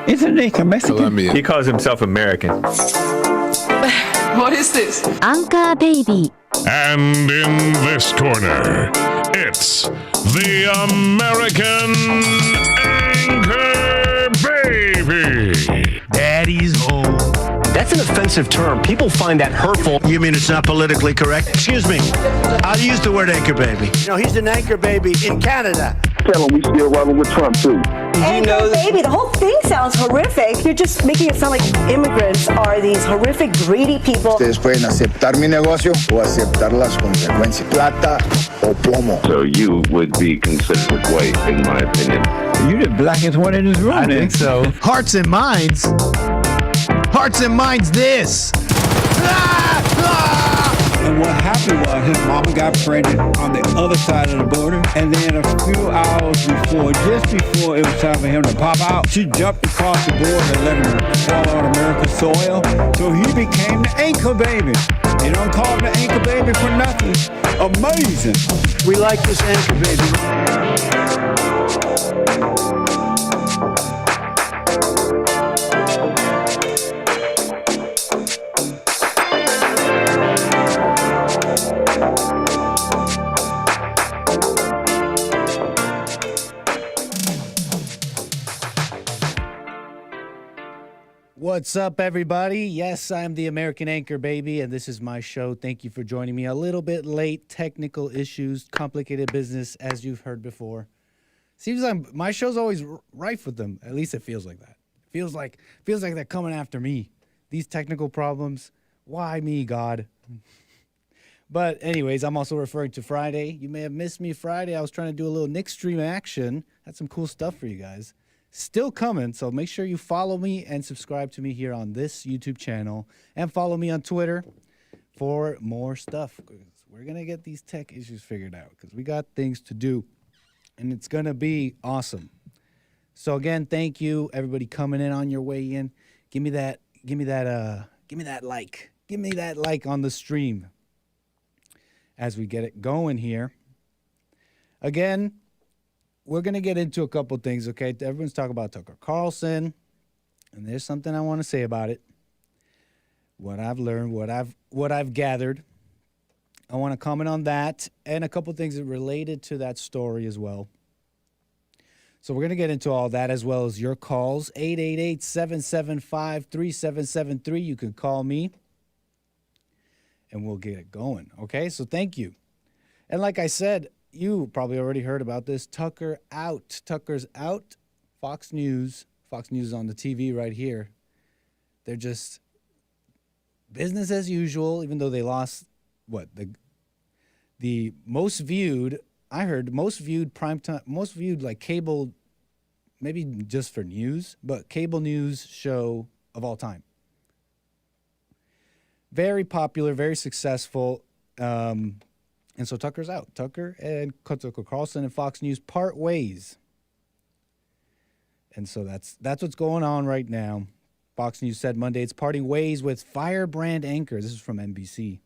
Isn't he Mexican? Colombian. He calls himself American. What is this? Anchor Baby. And in this corner, it's the American Anchor Baby. Daddy's home. That's an offensive term. People find that hurtful. You mean it's not politically correct? Excuse me. I'll use the word anchor baby. You know, he's an anchor baby in Canada. Tell him we still rolling with Trump, too. Anchor baby, the whole thing sounds horrific. You're just making it sound like immigrants are these horrific, greedy people. Ustedes pueden aceptar mi negocio o aceptar las consecuencias. Plata o plomo. So you would be considered white, in my opinion. You the blackest one in this room. I think so. Hearts and minds. Hearts and minds this. And what happened was his mama got pregnant on the other side of the border. And then a few hours before, just before it was time for him to pop out, she jumped across the border and let him fall on American soil. So he became the anchor baby. They don't call him the anchor baby for nothing. Amazing. We like this anchor baby. What's up, everybody? Yes, I'm the American Anchor Baby, and this is my show. Thank you for joining me. A little bit late, technical issues, complicated business, as you've heard before. Seems like my show's always rife with them. At least it feels like that. Feels like they're coming after me. These technical problems. Why me, God? But anyways, I'm also referring to Friday. You may have missed me Friday. I was trying to do a little Nick Stream action. Had some cool stuff for you guys. Still coming, so make sure you follow me and subscribe to me here on this YouTube channel. And follow me on Twitter for more stuff. We're going to get these tech issues figured out because we got things to do. And it's going to be awesome. So again, thank you, everybody coming in on your way in. Give me that like. Give me that like on the stream as we get it going here. Again, we're going to get into a couple things, okay? Everyone's talking about Tucker Carlson, and there's something I want to say about it. What I've learned, what I've gathered. I want to comment on that and a couple things related to that story as well. So we're going to get into all that as well as your calls. 888-775-3773. You can call me, and we'll get it going, okay? So thank you. And like I said, you probably already heard about this. Tucker out. Tucker's out. Fox News. Fox News is on the TV right here. They're just business as usual, even though they lost, the most viewed, I heard, most viewed primetime, most viewed like cable, maybe just for news, but cable news show of all time. Very popular, very successful. And so Tucker's out. Tucker and Tucker Carlson and Fox News part ways. And so that's what's going on right now. Fox News said Monday it's parting ways with firebrand anchor. This is from NBC.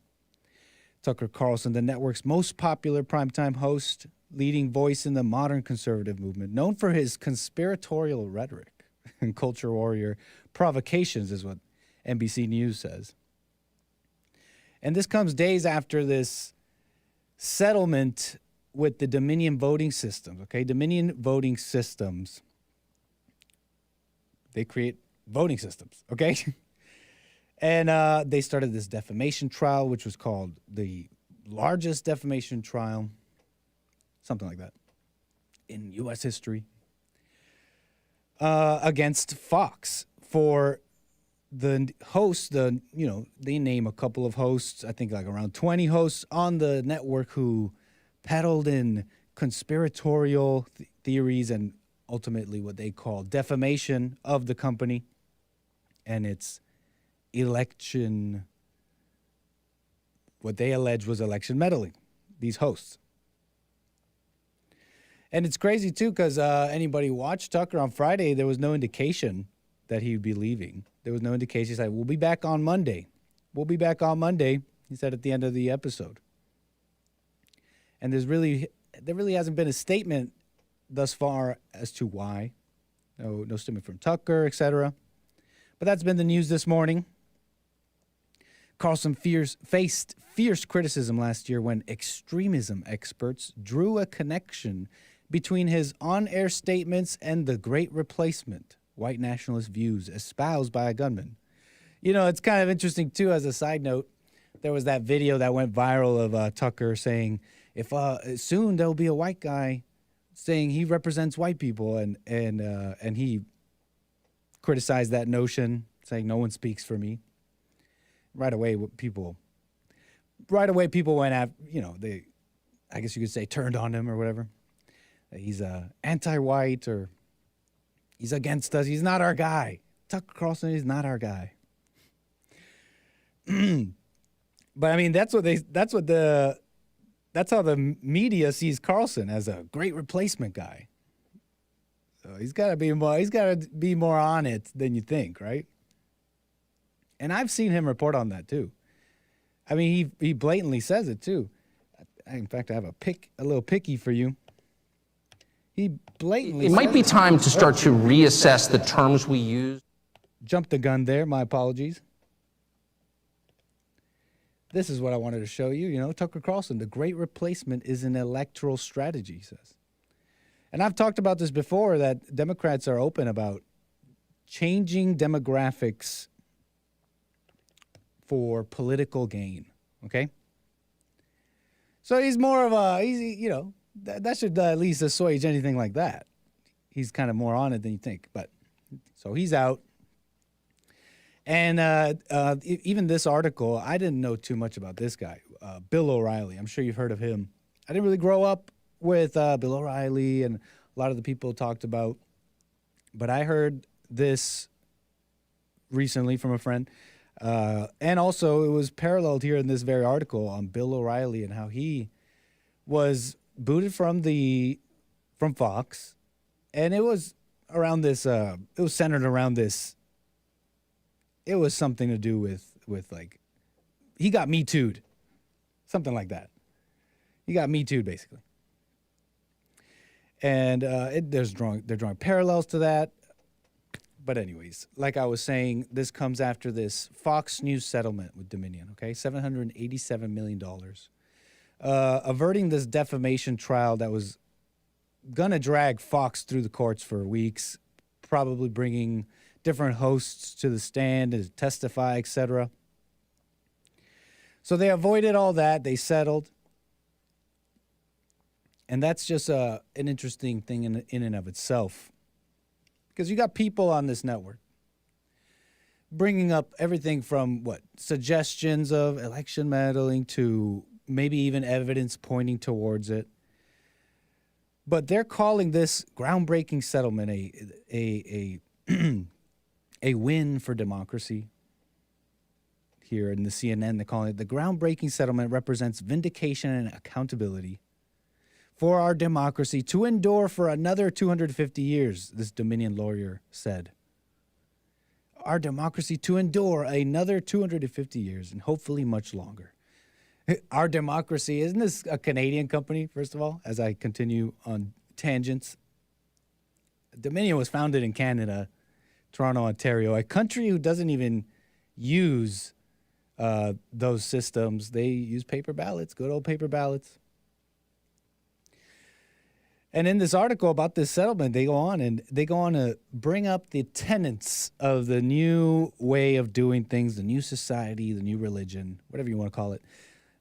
Tucker Carlson, the network's most popular primetime host, leading voice in the modern conservative movement, known for his conspiratorial rhetoric and culture warrior provocations, is what NBC News says. And this comes days after this settlement with the Dominion voting systems, okay? Dominion voting systems. They create voting systems, okay? And they started this defamation trial, which was called the largest defamation trial, something like that, in U.S. history, against Fox for the hosts, they name a couple of hosts, I think like around 20 hosts on the network who peddled in conspiratorial theories and ultimately what they call defamation of the company and its election, what they allege was election meddling, these hosts. And it's crazy, too, because anybody who watched Tucker on Friday, there was no indication that he would be leaving. There was no indication. He said, we'll be back on Monday. We'll be back on Monday, he said at the end of the episode. And there really hasn't been a statement thus far as to why No statement from Tucker, etc. But that's been the news this morning. Carlson faced fierce criticism last year when extremism experts drew a connection between his on-air statements and the Great Replacement, white nationalist views espoused by a gunman. You know, it's kind of interesting, too, as a side note. There was that video that went viral of Tucker saying, if soon there'll be a white guy saying he represents white people, and he criticized that notion, saying no one speaks for me. Right away, people went after, they, I guess you could say, turned on him or whatever. He's anti-white, or he's against us. He's not our guy. Tucker Carlson is not our guy. But I mean, that's how the media sees Carlson, as a great replacement guy. So he's got to be more on it than you think, right? And I've seen him report on that too. I mean, he blatantly says it too. In fact, I have a little picky for you. He blatantly. It might be time to start to reassess the terms we use. Jumped the gun there. My apologies. This is what I wanted to show you. You know, Tucker Carlson, the great replacement is an electoral strategy, he says. And I've talked about this before, that Democrats are open about changing demographics for political gain, okay? So he's more of that should at least assuage anything like that. He's kind of more on it than you think. But so he's out. And even this article, I didn't know too much about this guy, Bill O'Reilly. I'm sure you've heard of him. I didn't really grow up with Bill O'Reilly, and a lot of the people talked about. But I heard this recently from a friend. And also it was paralleled here in this very article on Bill O'Reilly and how he was booted from Fox. And it was around this, it was centered around this. It was something to do with like, he got Me Too'd, something like that. He got Me Too'd, basically. And they're drawing parallels to that. But anyways, like I was saying, this comes after this Fox News settlement with Dominion, okay? $787 million. Averting this defamation trial that was going to drag Fox through the courts for weeks, probably bringing different hosts to the stand to testify, etc. So they avoided all that. They settled. And that's just an interesting thing in and of itself. Because you got people on this network bringing up everything from, suggestions of election meddling to maybe even evidence pointing towards it. But they're calling this groundbreaking settlement a win for democracy. Here in the CNN, they're calling it the groundbreaking settlement represents vindication and accountability for our democracy to endure for another 250 years, this Dominion lawyer said. Our democracy to endure another 250 years and hopefully much longer. Our democracy, isn't this a Canadian company, first of all, as I continue on tangents? Dominion was founded in Canada, Toronto, Ontario, a country who doesn't even use those systems. They use paper ballots, good old paper ballots. And in this article about this settlement, they go on to bring up the tenets of the new way of doing things, the new society, the new religion, whatever you want to call it.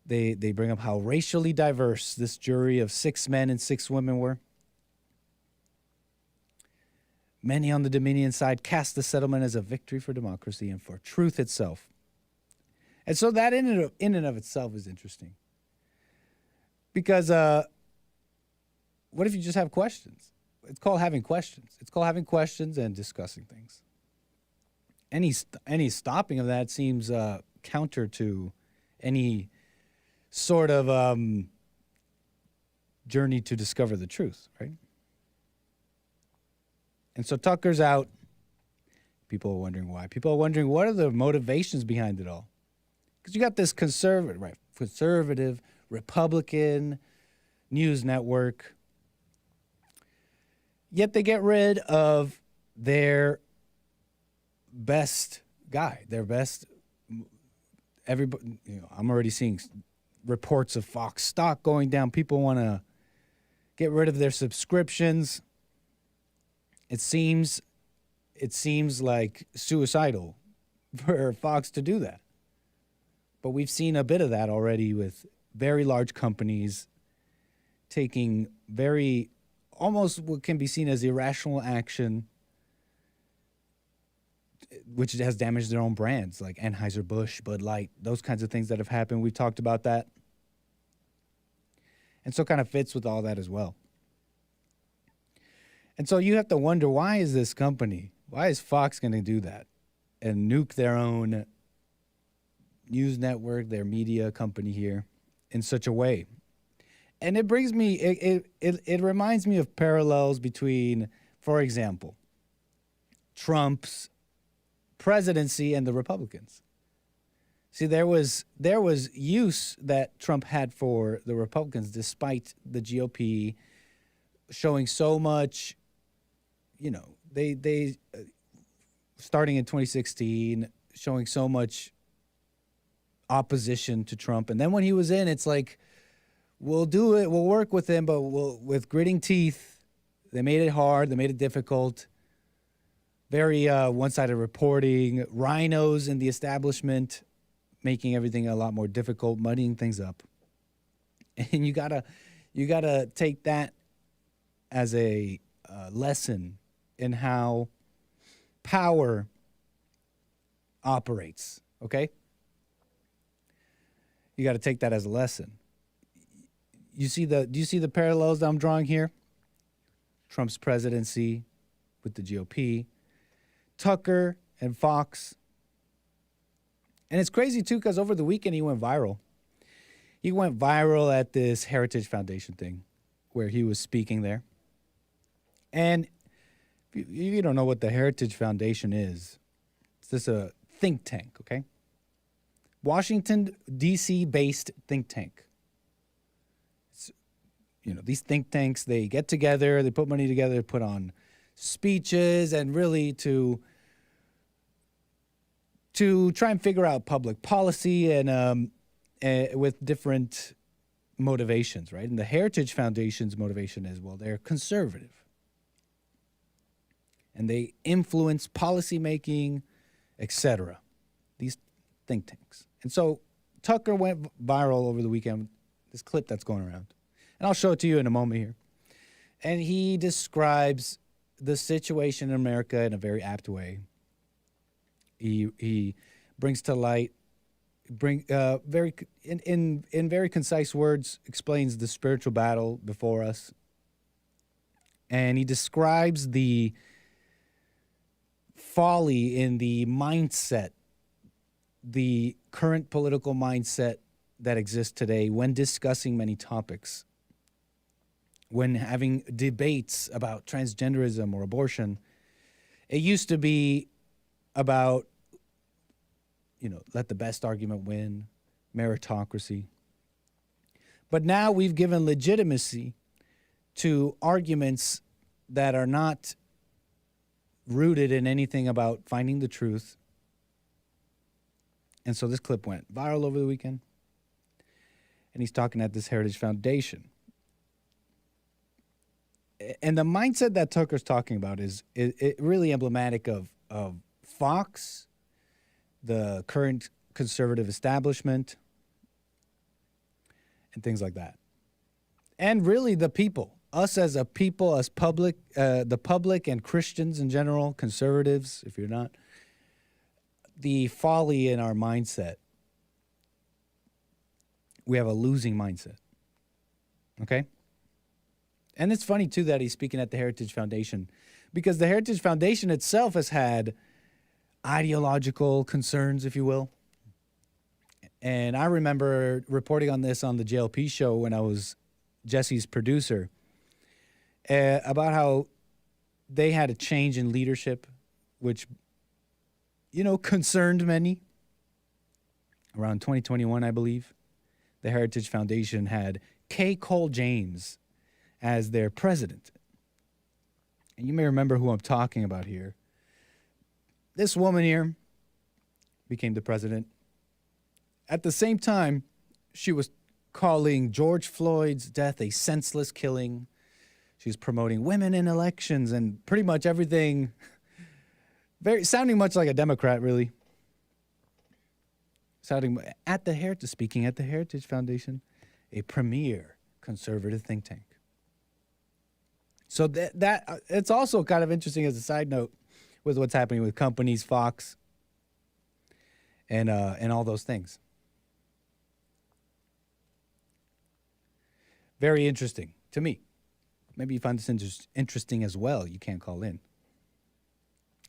They bring up how racially diverse this jury of 6 men and 6 women were. Many on the Dominion side cast the settlement as a victory for democracy and for truth itself. And so that in and of itself is interesting. Because what if you just have questions? It's called having questions. It's called having questions and discussing things. Any stopping of that seems counter to any sort of journey to discover the truth, right? And so Tucker's out. People are wondering why. People are wondering what are the motivations behind it all. Because you got this conservative, Republican news network. Yet they get rid of their best guy, their best. Everybody, I'm already seeing reports of Fox stock going down. People want to get rid of their subscriptions. It seems like suicidal for Fox to do that. But we've seen a bit of that already with very large companies taking almost what can be seen as irrational action, which has damaged their own brands, like Anheuser-Busch, Bud Light, those kinds of things that have happened. We've talked about that. And so it kind of fits with all that as well. And so you have to wonder, why is Fox going to do that and nuke their own news network, their media company here in such a way? And it brings me, it reminds me of parallels between, for example, Trump's presidency and the Republicans. See, there was use that Trump had for the Republicans, despite the GOP showing so much. They starting in 2016, showing so much opposition to Trump, and then when he was in, it's like, we'll do it, we'll work with him, but with gritting teeth. They made it hard, they made it difficult. Very one-sided reporting, rhinos in the establishment, making everything a lot more difficult, muddying things up. And you gotta take that as a lesson in how power operates. Okay, you got to take that as a lesson. Do you see the parallels that I'm drawing here? Trump's presidency with the GOP, Tucker and Fox. And it's crazy, too, because over the weekend he went viral. He went viral at this Heritage Foundation thing where he was speaking there. And if you don't know what the Heritage Foundation is, it's just a think tank, okay? Washington, D.C. based think tank. These think tanks, they get together, they put money together, put on speeches, and really to try and figure out public policy and with different motivations, right? And the Heritage Foundation's motivation is, well, they're conservative. And they influence policymaking, etc. These think tanks. And so Tucker went viral over the weekend, this clip that's going around. And I'll show it to you in a moment here. And he describes the situation in America in a very apt way. He brings to light, in very concise words, explains the spiritual battle before us. And he describes the folly in the mindset, the current political mindset that exists today when discussing many topics. When having debates about transgenderism or abortion, it used to be about, let the best argument win, meritocracy. But now we've given legitimacy to arguments that are not rooted in anything about finding the truth. And so this clip went viral over the weekend. And he's talking at this Heritage Foundation. And the mindset that Tucker's talking about is really emblematic of Fox, the current conservative establishment, and things like that. And really the people, us as a people, as public, the public and Christians in general, conservatives, if you're not, the folly in our mindset. We have a losing mindset. Okay? And it's funny, too, that he's speaking at the Heritage Foundation, because the Heritage Foundation itself has had ideological concerns, if you will. And I remember reporting on this on the JLP show when I was Jesse's producer, about how they had a change in leadership, which, concerned many. Around 2021, I believe, the Heritage Foundation had K. Cole James as their president. and you may remember who I'm talking about here. This woman here became the president. At the same time, she was calling George Floyd's death a senseless killing. She's promoting women in elections and pretty much everything, sounding much like a Democrat, really. Speaking at the Heritage Foundation, a premier conservative think tank. So that it's also kind of interesting as a side note with what's happening with companies, Fox, and all those things. Very interesting to me. Maybe you find this interesting as well. You can't call in.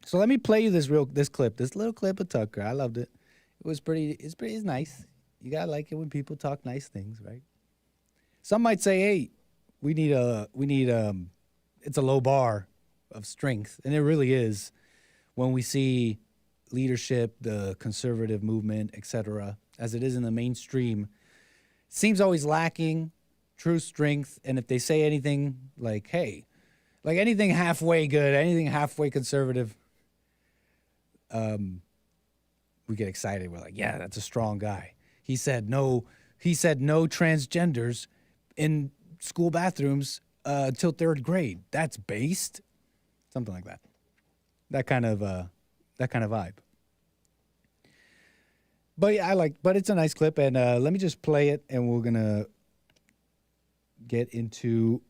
So let me play you this little clip of Tucker. I loved it. It's nice. You gotta like it when people talk nice things, right? Some might say, hey, it's a low bar of strength, and it really is when we see leadership, the conservative movement, etc., as it is in the mainstream, seems always lacking true strength. And if they say anything like, hey, like anything halfway good, anything halfway conservative, we get excited. We're like, yeah, that's a strong guy. He said no transgenders in school bathrooms till third grade. That's based. Something like that. That kind of vibe. But yeah, but it's a nice clip, and let me just play it, and we're gonna get into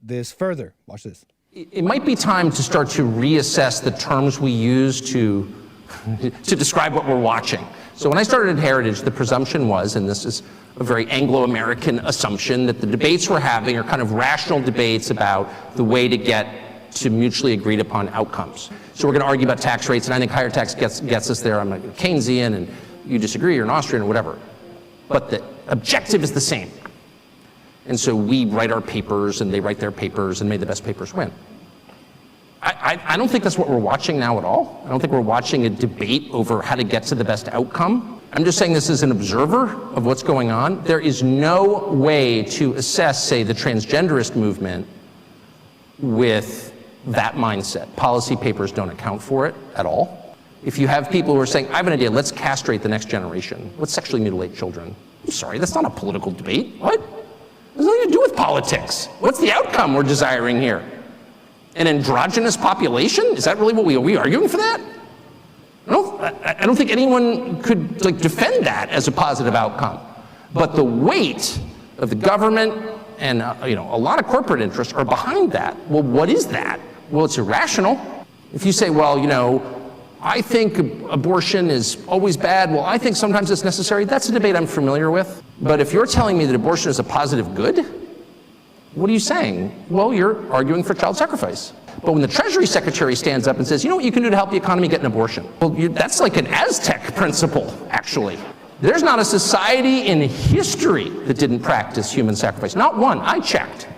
this further. Watch this. It might be time to start to reassess the terms we use to describe what we're watching. So when I started at Heritage, the presumption was, and this is a very Anglo-American assumption, that the debates we're having are kind of rational debates about the way to get to mutually agreed upon outcomes. So we're going to argue about tax rates, and I think higher tax gets us there. I'm like Keynesian, and you disagree, you're an Austrian, or whatever. But the objective is the same. And so we write our papers, and they write their papers, and may the best papers win. I don't think that's what we're watching now at all. I don't think we're watching a debate over how to get to the best outcome. I'm just saying this as an observer of what's going on. There is no way to assess, say, the transgenderist movement with that mindset. Policy papers don't account for it at all. If you have people who are saying, I have an idea, let's castrate the next generation, let's sexually mutilate children. I'm sorry, that's not a political debate. What? It has nothing to do with politics. What's the outcome we're desiring here? An androgynous population? Is that really what are we arguing for that? I don't think anyone could defend that as a positive outcome. But the weight of the government and a lot of corporate interests are behind that. Well, what is that? Well, it's irrational. If you say, well, I think abortion is always bad. Well, I think sometimes it's necessary. That's a debate I'm familiar with. But if you're telling me that abortion is a positive good, what are you saying? Well, you're arguing for child sacrifice. But when the Treasury Secretary stands up and says, you know what you can do to help the economy get an abortion? Well, that's like an Aztec principle, actually. There's not a society in history that didn't practice human sacrifice. Not one. I checked.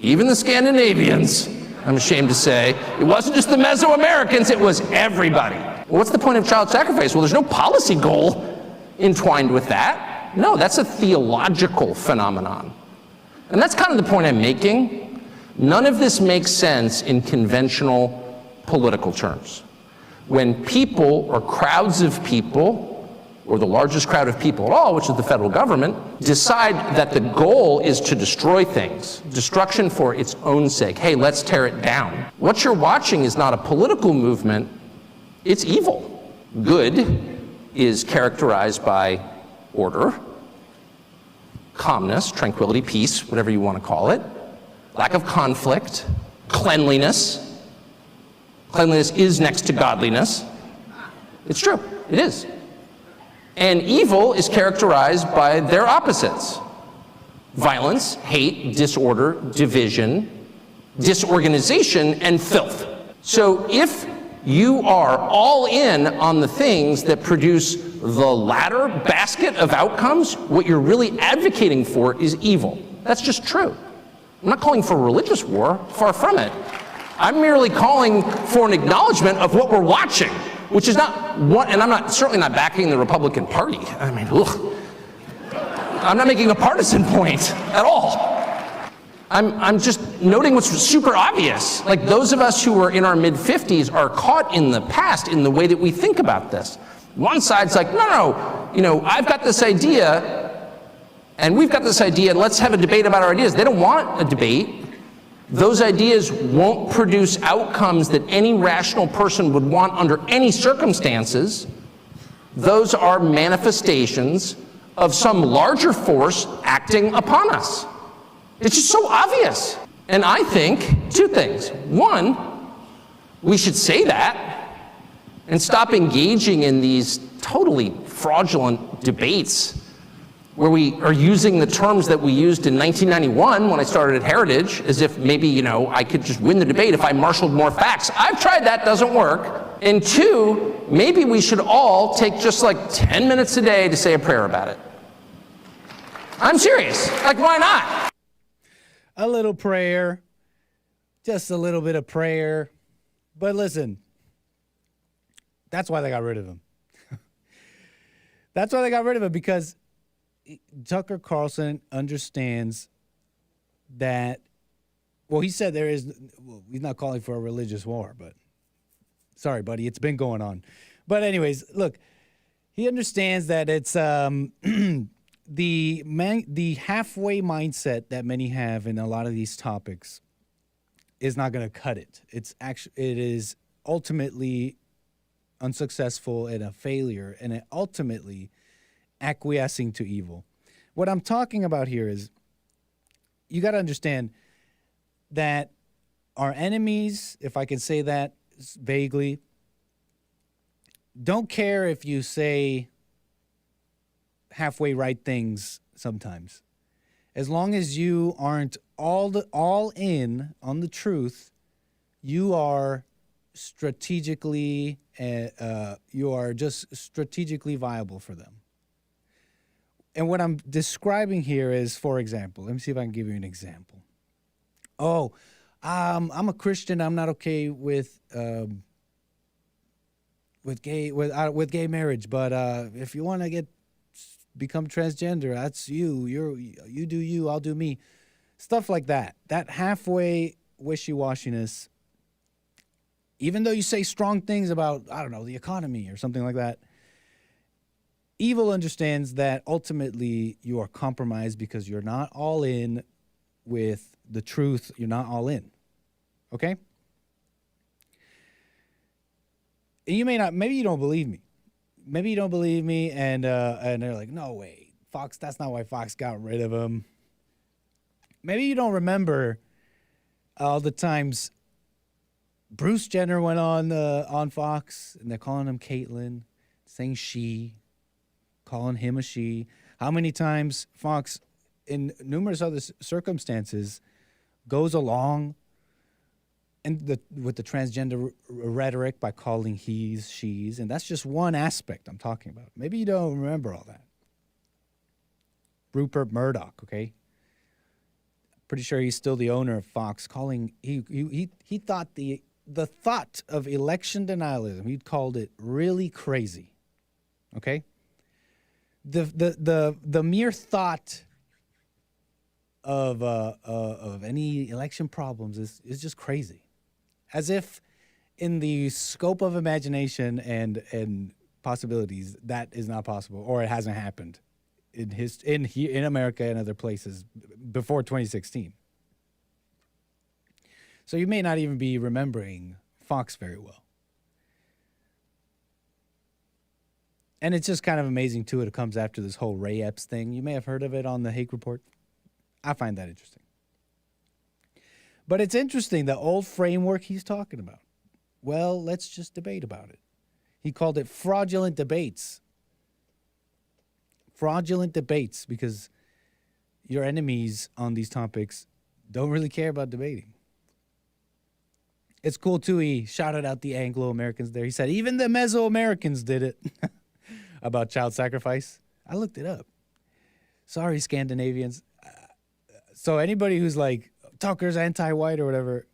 Even the Scandinavians, I'm ashamed to say. It wasn't just the Mesoamericans, it was everybody. Well, what's the point of child sacrifice? Well, there's no policy goal entwined with that. No, that's a theological phenomenon. And that's kind of the point I'm making. None of this makes sense in conventional political terms. When people or crowds of people, or the largest crowd of people at all, which is the federal government, decide that the goal is to destroy things, destruction for its own sake. Hey, let's tear it down. What you're watching is not a political movement, it's evil. Good is characterized by order, calmness, tranquility, peace, whatever you want to call it, lack of conflict, cleanliness. Cleanliness is next to godliness. It's true, it is. And evil is characterized by their opposites: violence, hate, disorder, division, disorganization, and filth. So if you are all in on the things that produce the latter basket of outcomes, what you're really advocating for is evil. That's just true. I'm not calling for a religious war, far from it. I'm merely calling for an acknowledgement of what we're watching, which is not what, and I'm certainly not backing the Republican Party. I mean, ugh. I'm not making a partisan point at all. I'm just noting what's super obvious. Like those of us who are in our mid-50s are caught in the past in the way that we think about this. One side's like, no, I've got this idea, and we've got this idea, and let's have a debate about our ideas. They don't want a debate. Those ideas won't produce outcomes that any rational person would want under any circumstances. Those are manifestations of some larger force acting upon us. It's just so obvious. And I think two things. One, we should say that and stop engaging in these totally fraudulent debates where we are using the terms that we used in 1991 when I started at Heritage, as if maybe, I could just win the debate if I marshaled more facts. I've tried that, doesn't work. And two, maybe we should all take just like 10 minutes a day to say a prayer about it. I'm serious. Like, why not? A little prayer, just a little bit of prayer. But listen, that's why they got rid of him. That's why they got rid of him, because Tucker Carlson understands that, he said he's not calling for a religious war, but sorry, buddy, it's been going on. But anyways, look, he understands that it's the halfway mindset that many have in a lot of these topics is not going to cut it. It is ultimately unsuccessful and a failure, and it ultimately acquiescing to evil. What I'm talking about here is you got to understand that our enemies, if I can say that vaguely, don't care if you say halfway right things sometimes. As long as you aren't all in on the truth, you are strategically just strategically viable for them. And what I'm describing here is, for example, let me see if I can give you an example. I'm a Christian. I'm not okay with gay marriage, but if you want to become transgender, that's you. You do you, I'll do me. Stuff like that. That halfway wishy-washiness. Even though you say strong things about, the economy or something like that, evil understands that ultimately you are compromised because you're not all in with the truth. You're not all in. Okay? And you may not, maybe you don't believe me. Maybe you don't believe me, and they're like, no way, Fox, that's not why Fox got rid of him. Maybe you don't remember all the times Bruce Jenner went on Fox, and they're calling him Caitlyn, saying she, calling him a she. How many times Fox, in numerous other circumstances, goes along with the transgender rhetoric by calling he's, she's, and that's just one aspect I'm talking about. Maybe you don't remember all that. Rupert Murdoch, okay? Pretty sure he's still the owner of Fox. He thought the thought of election denialism, he called it really crazy, okay? The mere thought of any election problems is just crazy. As if in the scope of imagination and possibilities, that is not possible, or it hasn't happened in America and other places before 2016. So you may not even be remembering Fox very well. And it's just kind of amazing, too, it comes after this whole Ray Epps thing. You may have heard of it on the Hague Report. I find that interesting. But it's interesting, the old framework he's talking about. Well, let's just debate about it. He called it fraudulent debates. Fraudulent debates, because your enemies on these topics don't really care about debating. It's cool, too, he shouted out the Anglo-Americans there. He said, even the Mesoamericans did it. About child sacrifice. I looked it up. Sorry, Scandinavians. So anybody who's like, Tucker's anti-white or whatever,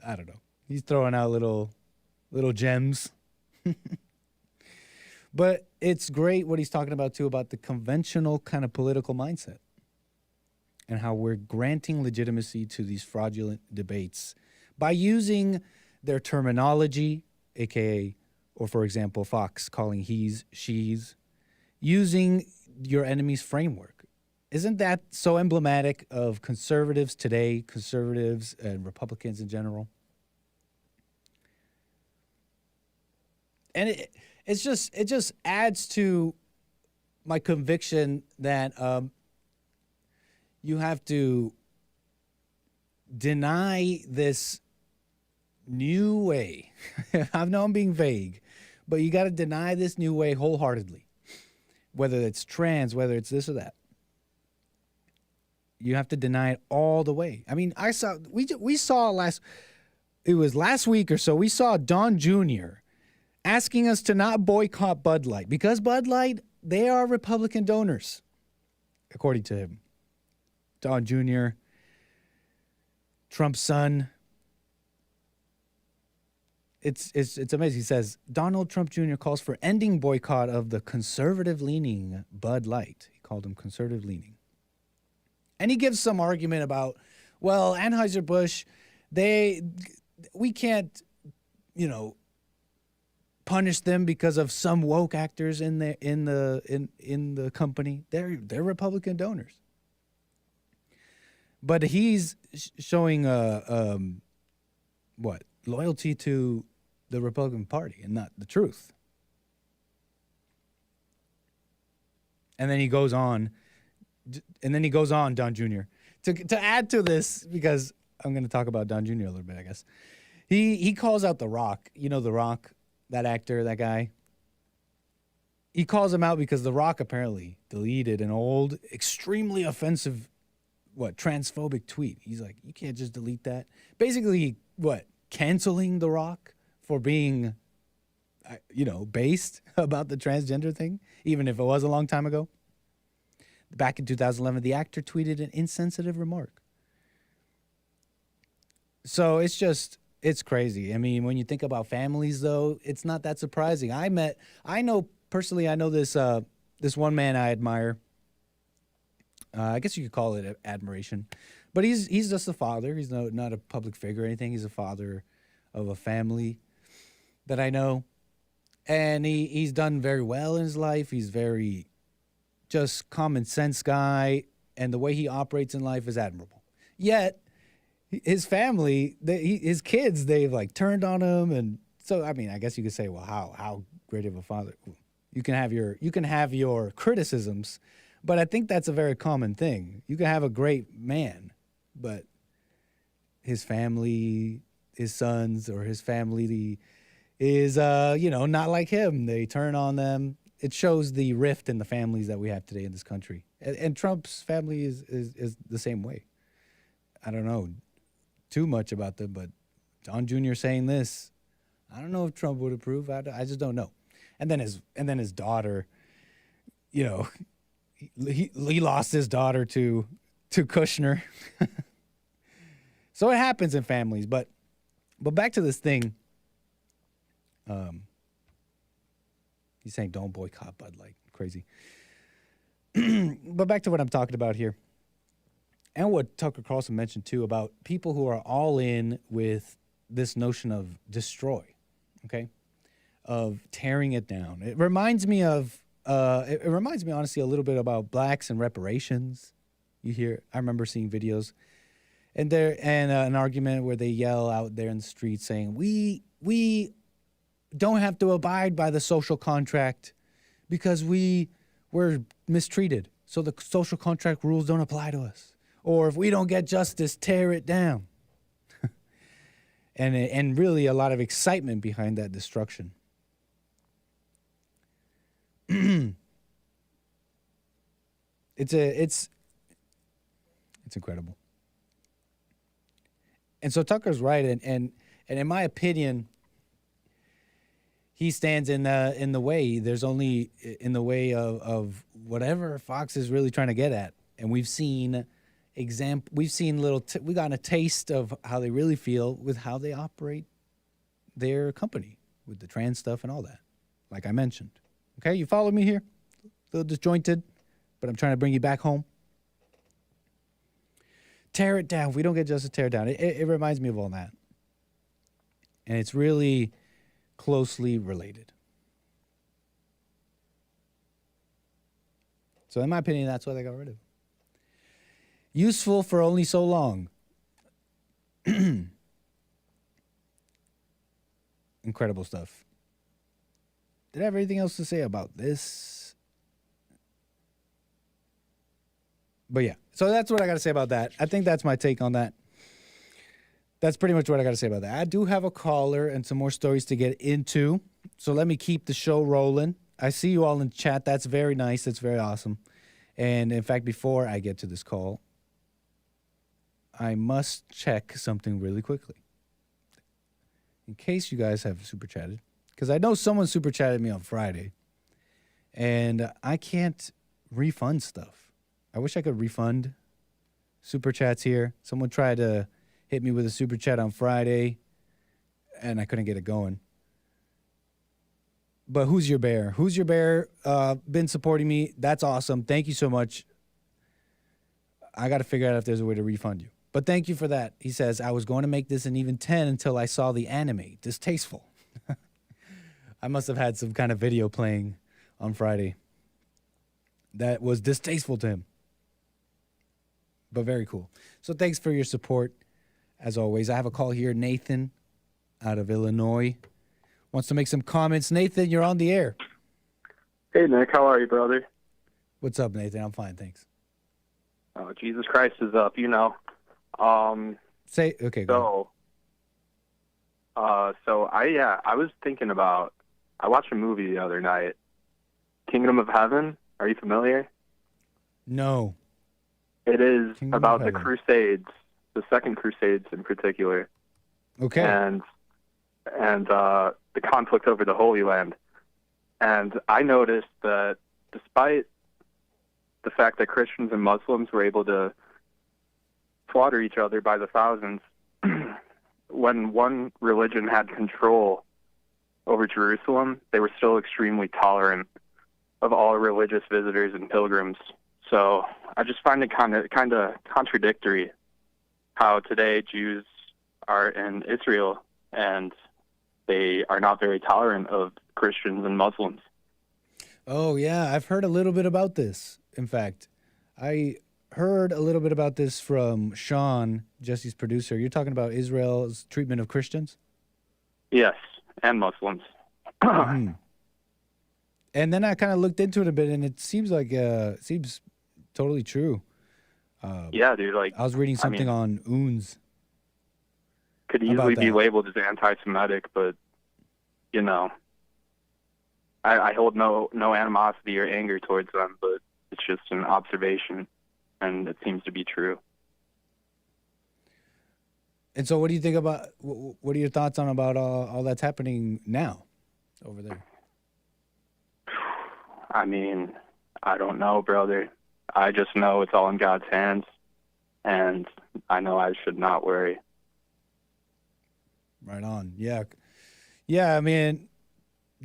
I don't know. He's throwing out little gems. But it's great what he's talking about, too, about the conventional kind of political mindset. and how we're granting legitimacy to these fraudulent debates by using their terminology, aka, or for example, Fox calling he's, she's, using your enemy's framework. Isn't that so emblematic of conservatives today, conservatives and Republicans in general? And it just adds to my conviction that you have to deny this new way. I know I'm being vague, but you got to deny this new way wholeheartedly. Whether it's trans, whether it's this or that, you have to deny it all the way. I mean, we saw last week or so, we saw Don Jr. asking us to not boycott Bud Light because Bud Light, they are Republican donors, according to him. Don Jr., Trump's son. It's amazing. He says, Donald Trump Jr. calls for ending boycott of the conservative-leaning Bud Light. He called him conservative-leaning. And he gives some argument about, well, Anheuser-Busch, we can't, punish them because of some woke actors in the company. They're Republican donors. But he's showing loyalty to the Republican Party and not the truth. And then he goes on, Don Jr. To add to this, because I'm going to talk about Don Jr. a little bit, I guess. He calls out The Rock. You know The Rock, that actor, that guy. He calls him out because The Rock apparently deleted an old, extremely offensive, transphobic tweet. He's like, you can't just delete that. Basically, canceling The Rock for being, based about the transgender thing, even if it was a long time ago. Back in 2011, the actor tweeted an insensitive remark. So it's crazy. I mean, when you think about families, though, it's not that surprising. I know this one man I admire. I guess you could call it admiration, but he's just a father. He's not a public figure or anything. He's a father of a family that I know, and he's done very well in his life. He's very just common sense guy, and the way he operates in life is admirable. Yet his family, his kids, they've turned on him, and so I mean, I guess you could say, well, how great of a father. You can have your criticisms, but I think that's a very common thing. You can have a great man, but his family, his sons or his family is not like him. They turn on them. It shows the rift in the families that we have today in this country. And Trump's family is the same way. I don't know too much about them, but Don Jr. saying this, I don't know if Trump would approve. I just don't know. And then his daughter, he lost his daughter to Kushner. So it happens in families, but back to this thing. He's saying don't boycott Bud Light. Crazy. But back to what I'm talking about here. And what Tucker Carlson mentioned too about people who are all in with this notion of destroy, okay? Of tearing it down. It reminds me honestly a little bit about blacks and reparations. I remember seeing videos and an argument where they yell out there in the street saying, we don't have to abide by the social contract because we were mistreated. So the social contract rules don't apply to us. Or if we don't get justice, tear it down. and really a lot of excitement behind that destruction. It's incredible. And so Tucker's right, and in my opinion, he stands in the way. There's only in the way of whatever Fox is really trying to get at. And we've seen we got a taste of how they really feel with how they operate their company with the trans stuff and all that, like I mentioned. Okay, you follow me here? A little disjointed, but I'm trying to bring you back home. tear it down. If we don't get justice, tear it down. It reminds me of all that. And it's really closely related. So in my opinion, that's why they got rid of it. Useful for only so long. Incredible stuff. Did I have anything else to say about this? But yeah, so that's what I got to say about that. I think that's my take on that. That's pretty much what I got to say about that. I do have a caller and some more stories to get into. So let me keep the show rolling. I see you all in chat. That's very nice. That's very awesome. And in fact, before I get to this call, I must check something really quickly. In case you guys have super chatted. Because I know someone super chatted me on Friday. And I can't refund stuff. I wish I could refund super chats here. Someone tried to hit me with a super chat on Friday, and I couldn't get it going. But who's your bear? Who's your bear? Been supporting me. That's awesome. Thank you so much. I got to figure out if there's a way to refund you. But thank you for that. He says, I was going to make this an even 10 until I saw the anime. Distasteful. I must have had some kind of video playing on Friday that was distasteful to him. But very cool. So thanks for your support. As always, I have a call here. Nathan out of Illinois wants to make some comments. Nathan, you're on the air. Hey, Nick. How are you, brother? What's up, Nathan? I'm fine, thanks. Oh, Jesus Christ is up, you know. Okay, go I was thinking about, I watched a movie the other night, Kingdom of Heaven. Are you familiar? No. It is Kingdom about of the Heaven. Crusades, the Second Crusades in particular. Okay. And the conflict over the Holy Land. And I noticed that despite the fact that Christians and Muslims were able to slaughter each other by the thousands, when one religion had control over Jerusalem, they were still extremely tolerant of all religious visitors and pilgrims. So I just find it kind of contradictory how today Jews are in Israel and they are not very tolerant of Christians and Muslims. Oh, yeah. I've heard a little bit about this. In fact, I heard a little bit about this from Sean, Jesse's producer. You're talking about Israel's treatment of Christians? Yes, and Muslims. Mm-hmm. And then I kind of looked into it a bit, and it seems like seems totally true. Yeah, dude. Like I was reading something on Oons. Could easily be labeled as anti-Semitic, but you know, I hold no animosity or anger towards them, but it's just an observation, and it seems to be true. And so, what do you think about? What are your thoughts on about all that's happening now over there? I mean, I don't know, brother. I just know it's all in God's hands, and I know I should not worry. Right on. Yeah. I mean,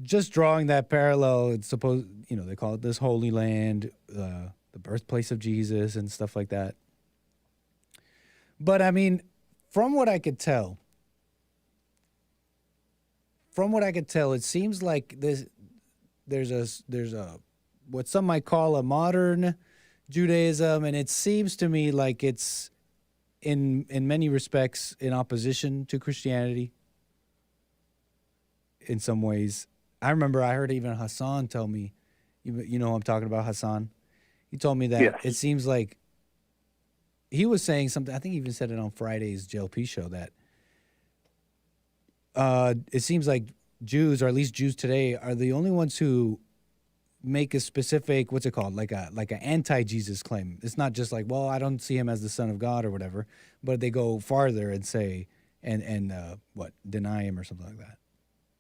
just drawing that parallel, it's supposed, they call it this Holy Land, the birthplace of Jesus and stuff like that. But I mean, from what I could tell, it seems like there's a what some might call a modern Judaism, and it seems to me like it's in many respects in opposition to Christianity in some ways. I remember I heard even Hassan tell me, you know who I'm talking about, Hassan? He told me that Yes. It seems like he was saying something, I think he even said it on Friday's JLP show, that it seems like Jews, or at least Jews today, are the only ones who make a specific, what's it called, like an anti-Jesus claim. It's not just like, well, I don't see him as the Son of God or whatever, but they go farther and say, deny him or something like that.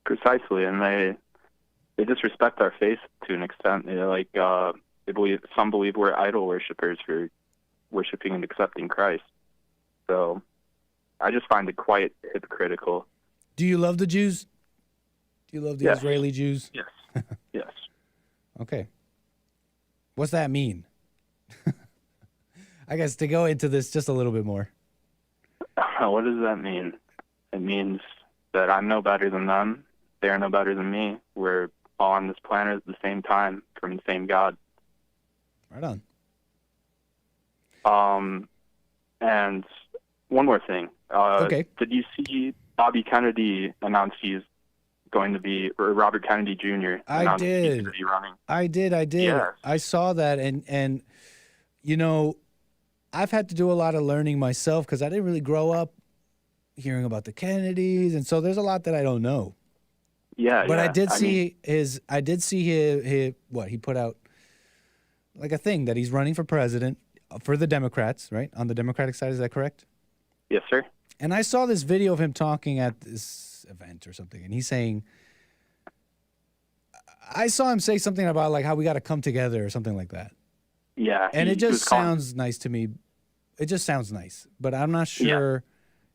Precisely, and they disrespect our faith to an extent. Some believe we're idol worshippers for worshiping and accepting Christ. So I just find it quite hypocritical. Do you love the Jews? Do you love the Israeli Jews? Yes. Yes. Okay. What's that mean? I guess to go into this just a little bit more. What does that mean? It means that I'm no better than them. They're no better than me. We're all on this planet at the same time from the same God. Right on. And one more thing. Okay. Did you see Bobby Kennedy announced he's going to be, or Robert Kennedy Jr. I announced he's did. going to be running? I did. Yes. I saw that, and you know, I've had to do a lot of learning myself because I didn't really grow up hearing about the Kennedys, and so there's a lot that I don't know. Yeah, But yeah. I did see mean, what he put out, like a thing that he's running for president for the Democrats, right? On the Democratic side, is that correct? Yes, sir. And I saw this video of him talking at this event or something, and he's saying, I saw him say something about like how we got to come together or something like that. Yeah. And it he was just calling- sounds nice to me. It just sounds nice, but I'm not sure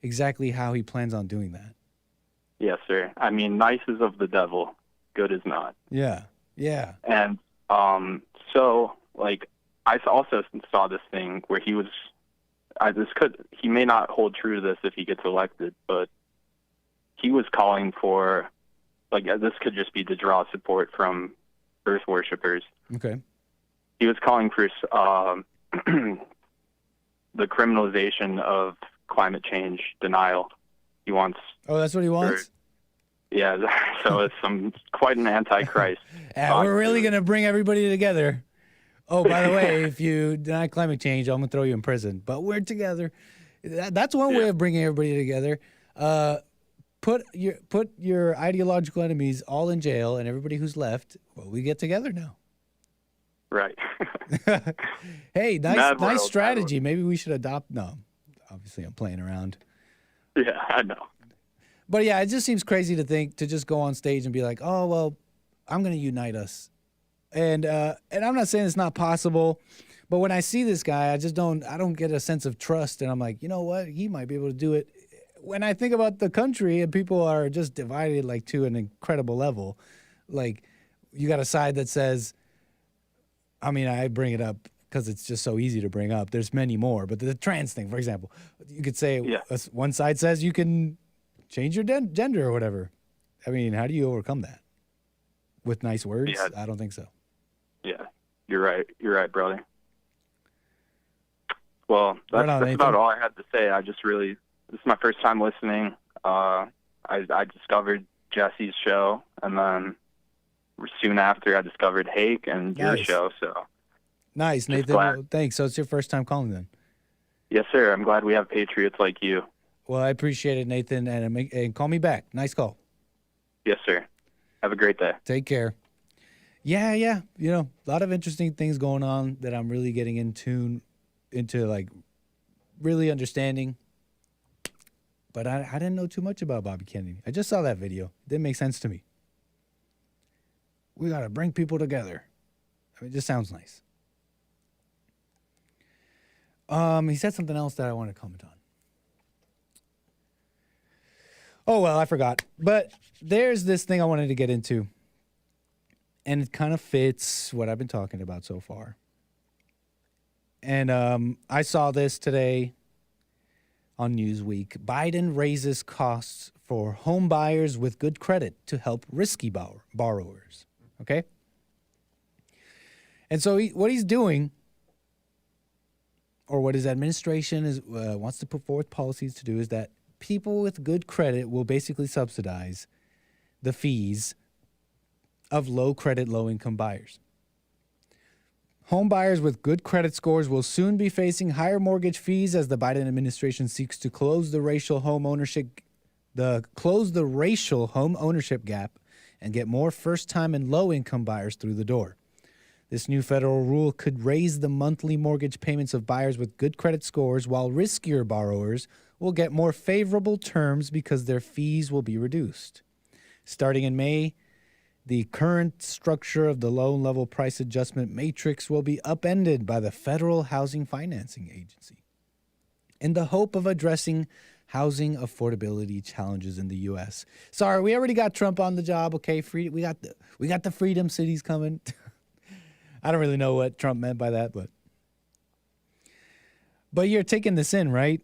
exactly how he plans on doing that. Yes, sir. I mean, nice is of the devil, good is not. Yeah. Yeah. And so, like, I also saw this thing where he was, he may not hold true to this if he gets elected, but he was calling for, like, this could just be to draw support from Earth worshippers. Okay. He was calling for the criminalization of climate change denial. He wants. Oh, that's what he wants? Yeah, so it's quite an antichrist. Yeah, we're really going to bring everybody together. Oh, by the way, if you deny climate change, I'm going to throw you in prison. But we're together. That's one way of bringing everybody together. Put your ideological enemies all in jail, and everybody who's left, well, we get together now. Right. Hey, nice strategy. Maybe we should adopt. No, obviously I'm playing around. Yeah, I know. But yeah, it just seems crazy to just go on stage and be like, oh, well, I'm going to unite us. And I'm not saying it's not possible, but when I see this guy, I don't get a sense of trust. And I'm like, you know what? He might be able to do it. When I think about the country and people are just divided like to an incredible level, like you got a side that says, I mean, I bring it up because it's just so easy to bring up. There's many more, but the trans thing, for example, you could say one side says you can change your gender or whatever. I mean, how do you overcome that? With nice words? Yeah. I don't think so. Yeah, you're right. You're right, brother. Well, that's Nathan. about all I had to say. This is my first time listening. I discovered Jesse's show, and then soon after I discovered Hake and your show. So nice, Nathan. Well, thanks. So it's your first time calling then? Yes, sir. I'm glad we have patriots like you. Well, I appreciate it, Nathan, and call me back. Nice call. Yes, sir. Have a great day. Take care. Yeah. You know, a lot of interesting things going on that I'm really getting into like really understanding. But I didn't know too much about Bobby Kennedy. I just saw that video. It didn't make sense to me. We got to bring people together. I mean, it just sounds nice. He said something else that I want to comment on. Oh, well, I forgot. But there's this thing I wanted to get into. And it kind of fits what I've been talking about so far. And I saw this today on Newsweek. Biden raises costs for home buyers with good credit to help risky borrowers. Okay? And so what he's doing, or what his administration wants to put forth policies to do, is that people with good credit will basically subsidize the fees of low credit, low income buyers. Home buyers with good credit scores will soon be facing higher mortgage fees as the Biden administration seeks to close the racial home ownership gap and get more first-time and low-income buyers through the door. This new federal rule could raise the monthly mortgage payments of buyers with good credit scores, while riskier borrowers will get more favorable terms because their fees will be reduced. Starting in May, the current structure of the loan-level price adjustment matrix will be upended by the Federal Housing Financing Agency in the hope of addressing housing affordability challenges in the U.S. Sorry, we already got Trump on the job. Okay, we got the Freedom Cities coming. I don't really know what Trump meant by that, but But you're taking this in, right?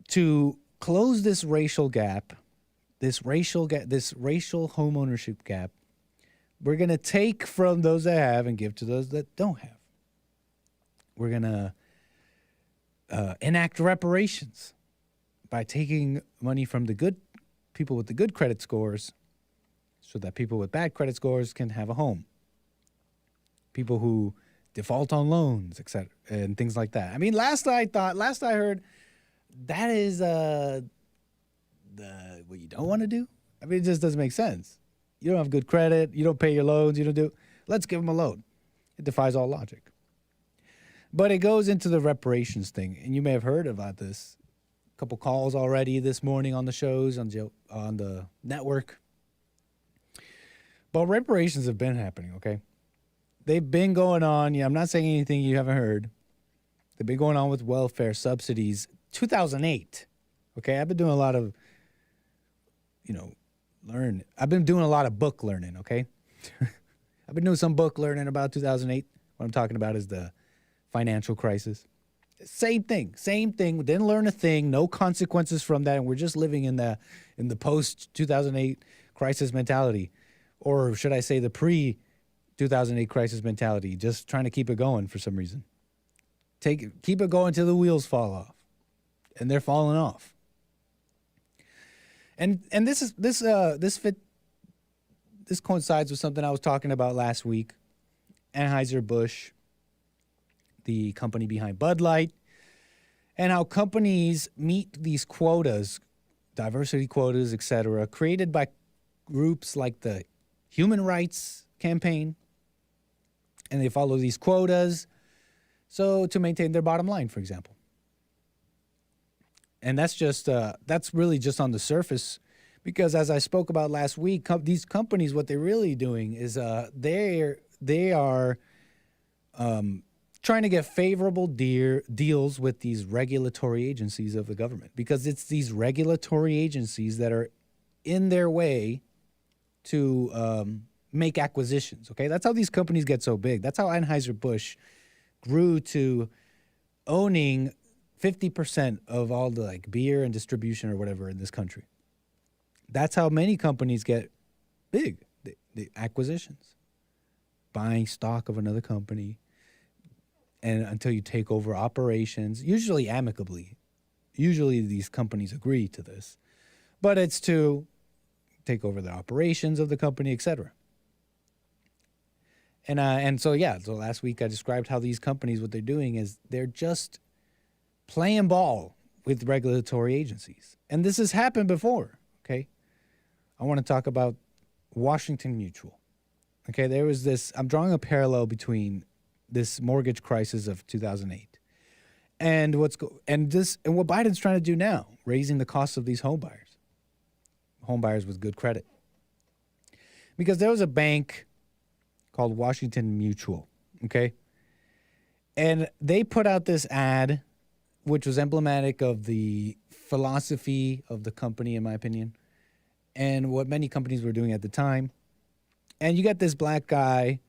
To close this racial gap, this racial home ownership gap, we're going to take from those that have and give to those that don't have. We're going to enact reparations by taking money from the good people with the good credit scores so that people with bad credit scores can have a home. People who default on loans, etc., and things like that. I mean, last I heard, that is what you don't want to do. I mean, it just doesn't make sense. You don't have good credit. You don't pay your loans. You don't do. Let's give them a loan. It defies all logic. But it goes into the reparations thing, and you may have heard about this. A couple calls already this morning on the shows on the network. But reparations have been happening. Okay, they've been going on. Yeah, I'm not saying anything you haven't heard. They've been going on with welfare subsidies. 2008. Okay, I've been doing a lot of, I've been doing a lot of book learning, okay? I've been doing some book learning about 2008. What I'm talking about is the financial crisis. Same thing. Didn't learn a thing, no consequences from that, and we're just living in the post-2008 crisis mentality. Or should I say the pre-2008 crisis mentality, just trying to keep it going for some reason. Keep it going till the wheels fall off. And they're falling off. And this coincides with something I was talking about last week. Anheuser-Busch, the company behind Bud Light, and how companies meet these quotas, diversity quotas, etc., created by groups like the Human Rights Campaign, and they follow these quotas so to maintain their bottom line, for example. And that's really just on the surface, because as I spoke about last week, these companies, what they're really doing is they are trying to get favorable deals with these regulatory agencies of the government, because it's these regulatory agencies that are in their way to make acquisitions. Okay, that's how these companies get so big. That's how Anheuser-Busch grew to owning 50% of all the beer and distribution or whatever in this country. That's how many companies get big, the acquisitions. Buying stock of another company, and until you take over operations, usually amicably. Usually these companies agree to this, but it's to take over the operations of the company, etc. So last week I described how these companies, what they're doing is they're just playing ball with regulatory agencies. And this has happened before, okay? I want to talk about Washington Mutual. Okay, there was this, I'm drawing a parallel between this mortgage crisis of 2008 and what Biden's trying to do now, raising the cost of these home buyers with good credit. Because there was a bank called Washington Mutual, okay? And they put out this ad which was emblematic of the philosophy of the company, in my opinion, and what many companies were doing at the time. And you got this black guy,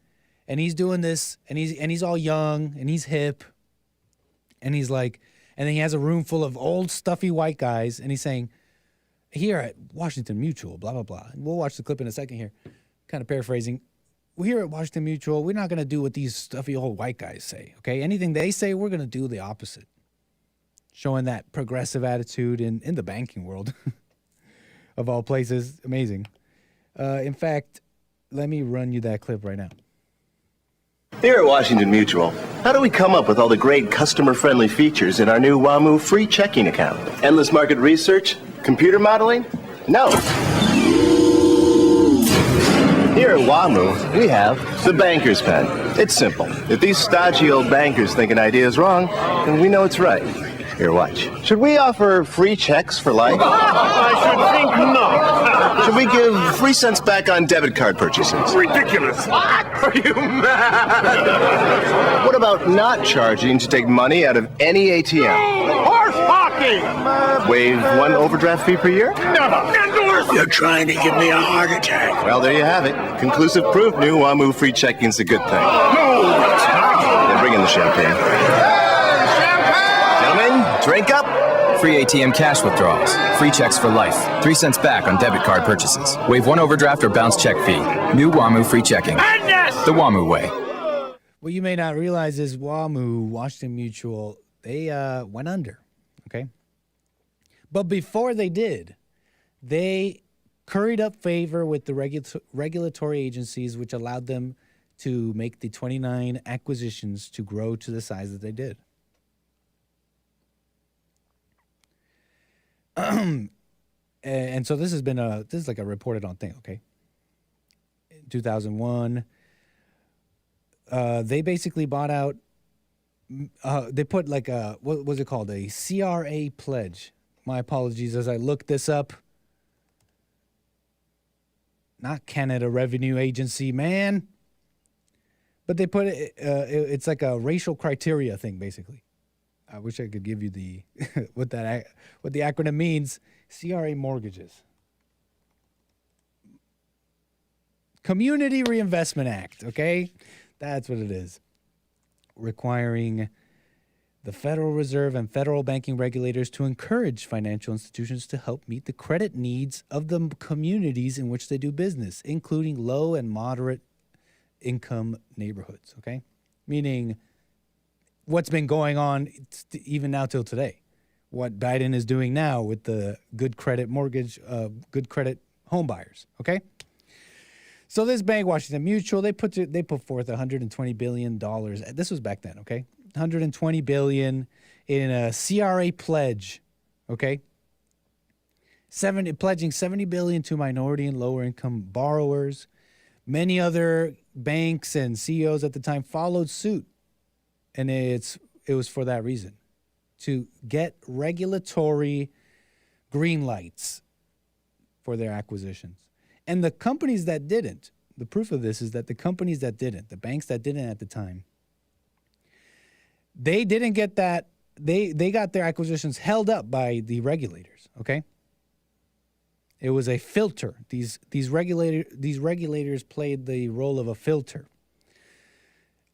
and he's doing this, and he's all young, and he's hip, and he's like, and then he has a room full of old, stuffy white guys, and he's saying, here at Washington Mutual, blah, blah, blah. And we'll watch the clip in a second here, kind of paraphrasing. Well, here at Washington Mutual, we're not going to do what these stuffy old white guys say, okay? Anything they say, we're going to do the opposite. Showing that progressive attitude in the banking world, of all places. Amazing. In fact, let me run you that clip right now. Here at Washington Mutual, how do we come up with all the great customer-friendly features in our new WAMU free checking account? Endless market research? Computer modeling? No. Here at WAMU, we have the banker's pen. It's simple. If these stodgy old bankers think an idea is wrong, then we know it's right. Here, watch. Should we offer free checks for life? I should think not. Should we give 3 cents back on debit card purchases? Ridiculous. What? Are you mad? What about not charging to take money out of any ATM? Horse hockey! Waive 1 overdraft fee per year? Never. Endorse. You're trying to give me a heart attack. Well, there you have it. Conclusive proof new WAMU free checking's a good thing. No, it's not. Then bring in the champagne. Champagne! Free ATM cash withdrawals. Free checks for life. 3 cents back on debit card purchases. Waive 1 overdraft or bounce check fee. New WAMU free checking. The WAMU way. What you may not realize is WAMU, Washington Mutual, they went under, okay? But before they did, they curried up favor with the regulatory agencies, which allowed them to make the 29 acquisitions to grow to the size that they did. And so this has been this is like a reported on thing, okay? In 2001, they basically bought out, they put like a, what was it called? A CRA pledge. My apologies as I looked this up. Not Canada Revenue Agency, man. But they put it, it's like a racial criteria thing, basically. I wish I could give you the what the acronym means. CRA mortgages. Community Reinvestment Act, okay? That's what it is. Requiring the Federal Reserve and federal banking regulators to encourage financial institutions to help meet the credit needs of the communities in which they do business, including low and moderate income neighborhoods, okay? Meaning what's been going on even now till today. What Biden is doing now with the good credit mortgage, good credit home buyers, okay? So this bank, Washington Mutual, they put forth $120 billion. This was back then, okay? $120 billion in a CRA pledge, okay? Pledging $70 billion to minority and lower income borrowers. Many other banks and CEOs at the time followed suit, and it was for that reason, to get regulatory green lights for their acquisitions. And the companies that didn't, the proof of this is that the companies that didn't, the banks that didn't at the time, they didn't get that, they got their acquisitions held up by the regulators, okay? It was a filter. These regulators played the role of a filter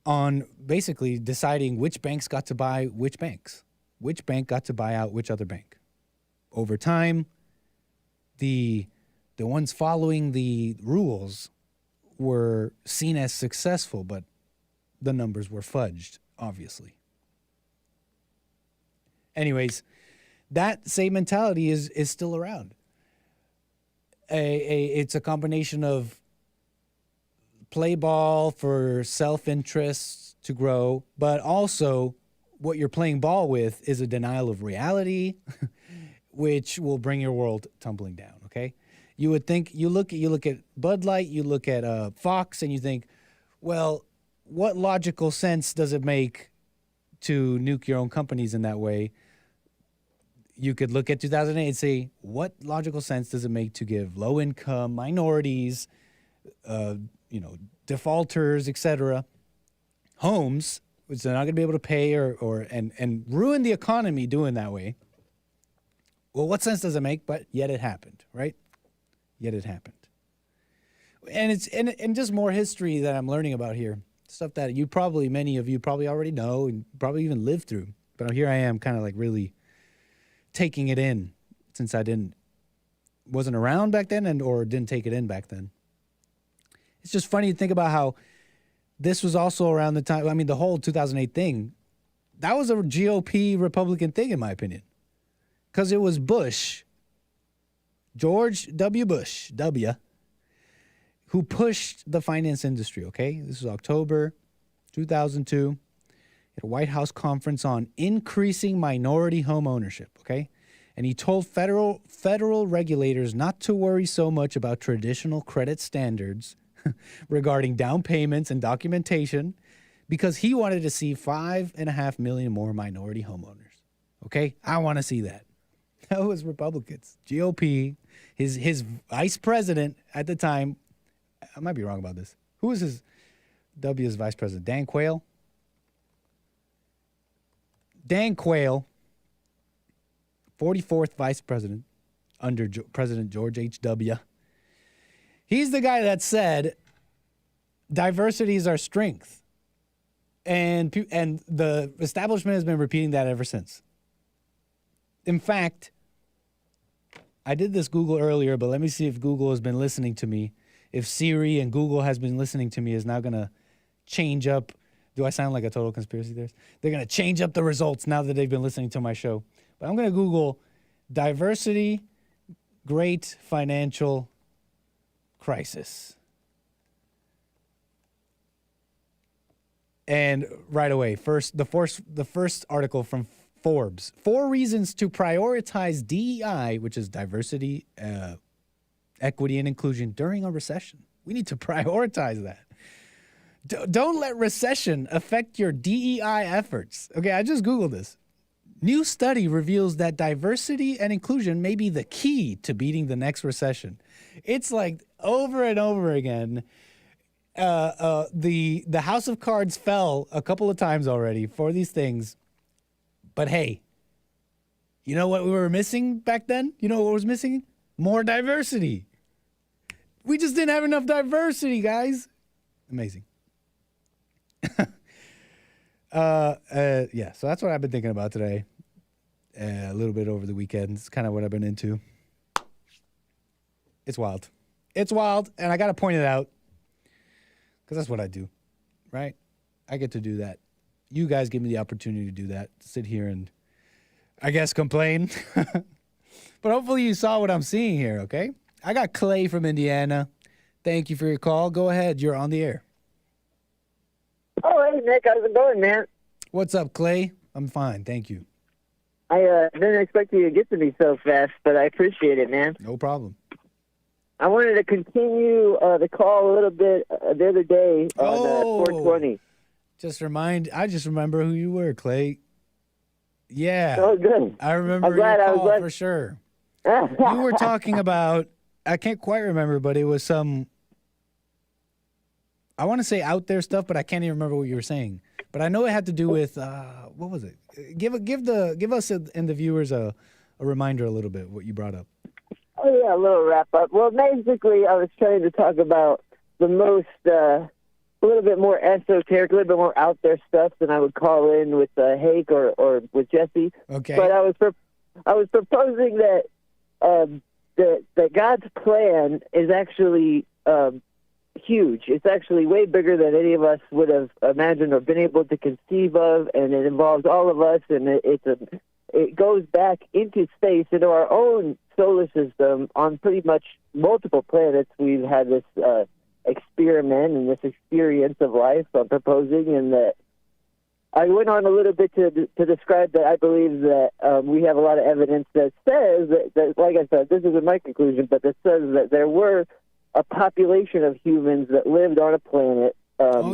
on basically deciding which banks got to buy which banks, which bank got to buy out which other bank. Over time, the ones following the rules were seen as successful, but the numbers were fudged, obviously. Anyways, that same mentality is still around. It's a combination of play ball for self-interest to grow, but also what you're playing ball with is a denial of reality, which will bring your world tumbling down, okay? You would think, you look at Bud Light, you look at Fox, and you think, well, what logical sense does it make to nuke your own companies in that way? You could look at 2008 and say, what logical sense does it make to give low-income minorities, defaulters, etc., homes, which they're not going to be able to pay and ruin the economy doing that way? Well, what sense does it make? But yet it happened, right? Yet it happened. And it's and just more history that I'm learning about here. Stuff that many of you probably already know and probably even lived through. But here I am kind of like really taking it in since I wasn't around back then or didn't take it in back then. It's just funny to think about how this was also around the time, I mean, the whole 2008 thing, that was a GOP Republican thing in my opinion. Because it was Bush, George W. Bush, who pushed the finance industry, okay? This was October 2002 at a White House conference on increasing minority home ownership, okay? And he told federal regulators not to worry so much about traditional credit standards regarding down payments and documentation because he wanted to see 5.5 million more minority homeowners, okay? I want to see that. That was Republicans, GOP, his vice president at the time. I might be wrong about this. Who was W's vice president? Dan Quayle? Dan Quayle, 44th vice president under President George H.W. He's the guy that said diversity is our strength. And the establishment has been repeating that ever since. In fact, I did this Google earlier, but let me see if Google has been listening to me. If Siri and Google has been listening to me, is now going to change up. Do I sound like a total conspiracy theorist? They're going to change up the results now that they've been listening to my show. But I'm going to Google diversity, great financial crisis. And right away, the first article from Forbes, 4 reasons to prioritize DEI, which is diversity, equity, and inclusion during a recession. We need to prioritize that. Don't let recession affect your DEI efforts. Okay, I just Googled this. New study reveals that diversity and inclusion may be the key to beating the next recession. It's like over and over again. The house of cards fell a couple of times already for these things. But hey, you know what we were missing back then? You know what was missing? More diversity. We just didn't have enough diversity, guys. Amazing. Yeah, so that's what I've been thinking about today. A little bit over the weekend. It's kind of what I've been into. It's wild. It's wild, and I got to point it out because that's what I do, right? I get to do that. You guys give me the opportunity to do that, to sit here and, I guess, complain. But hopefully you saw what I'm seeing here, okay? I got Clay from Indiana. Thank you for your call. Go ahead. You're on the air. Oh, hey, Nick. How's it going, man? What's up, Clay? I'm fine. Thank you. I didn't expect you to get to me so fast, but I appreciate it, man. No problem. I wanted to continue the call a little bit the other day on 420. I just remember who you were, Clay. Yeah. Oh, good. I remember your call for sure. You were talking about, I can't quite remember, but it was some, I want to say out there stuff, but I can't even remember what you were saying. But I know it had to do with, what was it? Give us and the viewers a reminder a little bit what you brought up. Oh, yeah, a little wrap up. Well, basically, I was trying to talk about the most, a little bit more esoteric, a little bit more out there stuff than I would call in with Hake or with Jesse. Okay. But I was proposing that that God's plan is actually huge. It's actually way bigger than any of us would have imagined or been able to conceive of, and it involves all of us, and it goes back into space, into our own solar system on pretty much multiple planets. We've had this experiment and this experience of life I'm proposing, and that I went on a little bit to describe that I believe that we have a lot of evidence that says that, like I said, this isn't my conclusion, but that says that there were a population of humans that lived on a planet that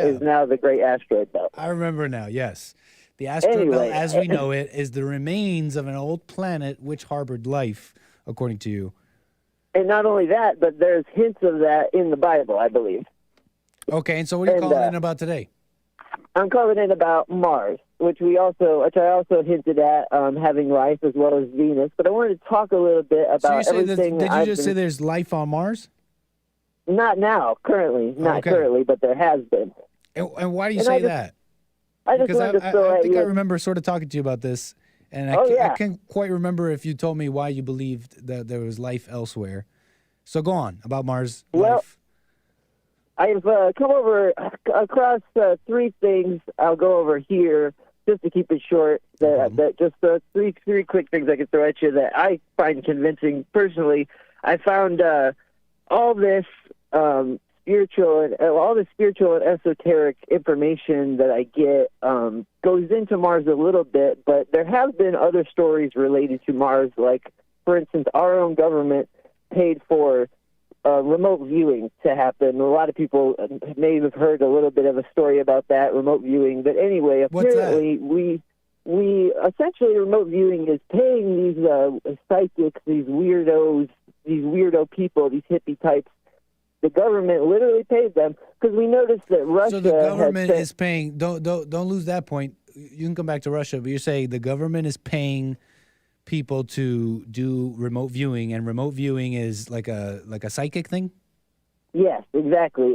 is now the Great Asteroid Belt. I remember now, yes. The asteroid belt, as we know it, is the remains of an old planet which harbored life, according to you. And not only that, but there's hints of that in the Bible, I believe. Okay, and so what are you calling in about today? I'm calling in about Mars, which I also hinted at having life as well as Venus. But I wanted to talk a little bit about everything. Did you just say there's life on Mars? Not now, currently. Not currently, but there has been. And why do you say that? I just wanted to throw I think I remember sort of talking to you about this, and I can't quite remember if you told me why you believed that there was life elsewhere. So go on, about Mars life. I've come across 3 things I'll go over here, just to keep it short, that just three quick things I can throw at you that I find convincing personally. I found all this spiritual and esoteric information that I get goes into Mars a little bit, but there have been other stories related to Mars, like, for instance, our own government paid for remote viewing to happen. A lot of people may have heard a little bit of a story about that, remote viewing, but anyway, apparently we essentially, remote viewing is paying these psychics, these weirdos, these weirdo people, these hippie types. The government literally paid them because we noticed that Russia. So the government is paying. Don't lose that point. You can come back to Russia, but you're saying the government is paying people to do remote viewing, and remote viewing is like a psychic thing. Yes, exactly.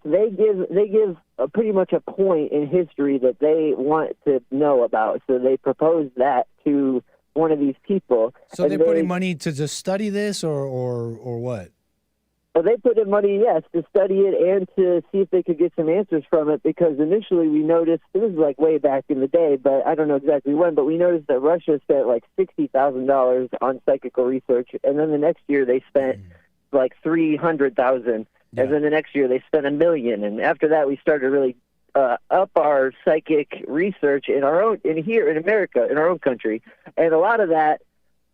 They give pretty much a point in history that they want to know about. So they propose that to one of these people. So they're putting money to just study this, or what? Well, they put in money, yes, to study it and to see if they could get some answers from it, because initially we noticed, this is like way back in the day, but I don't know exactly when, but we noticed that Russia spent like $60,000 on psychical research, and then the next year they spent like $300,000, and then the next year they spent $1 million, and after that we started really up our psychic research in here in America, in our own country, and a lot of that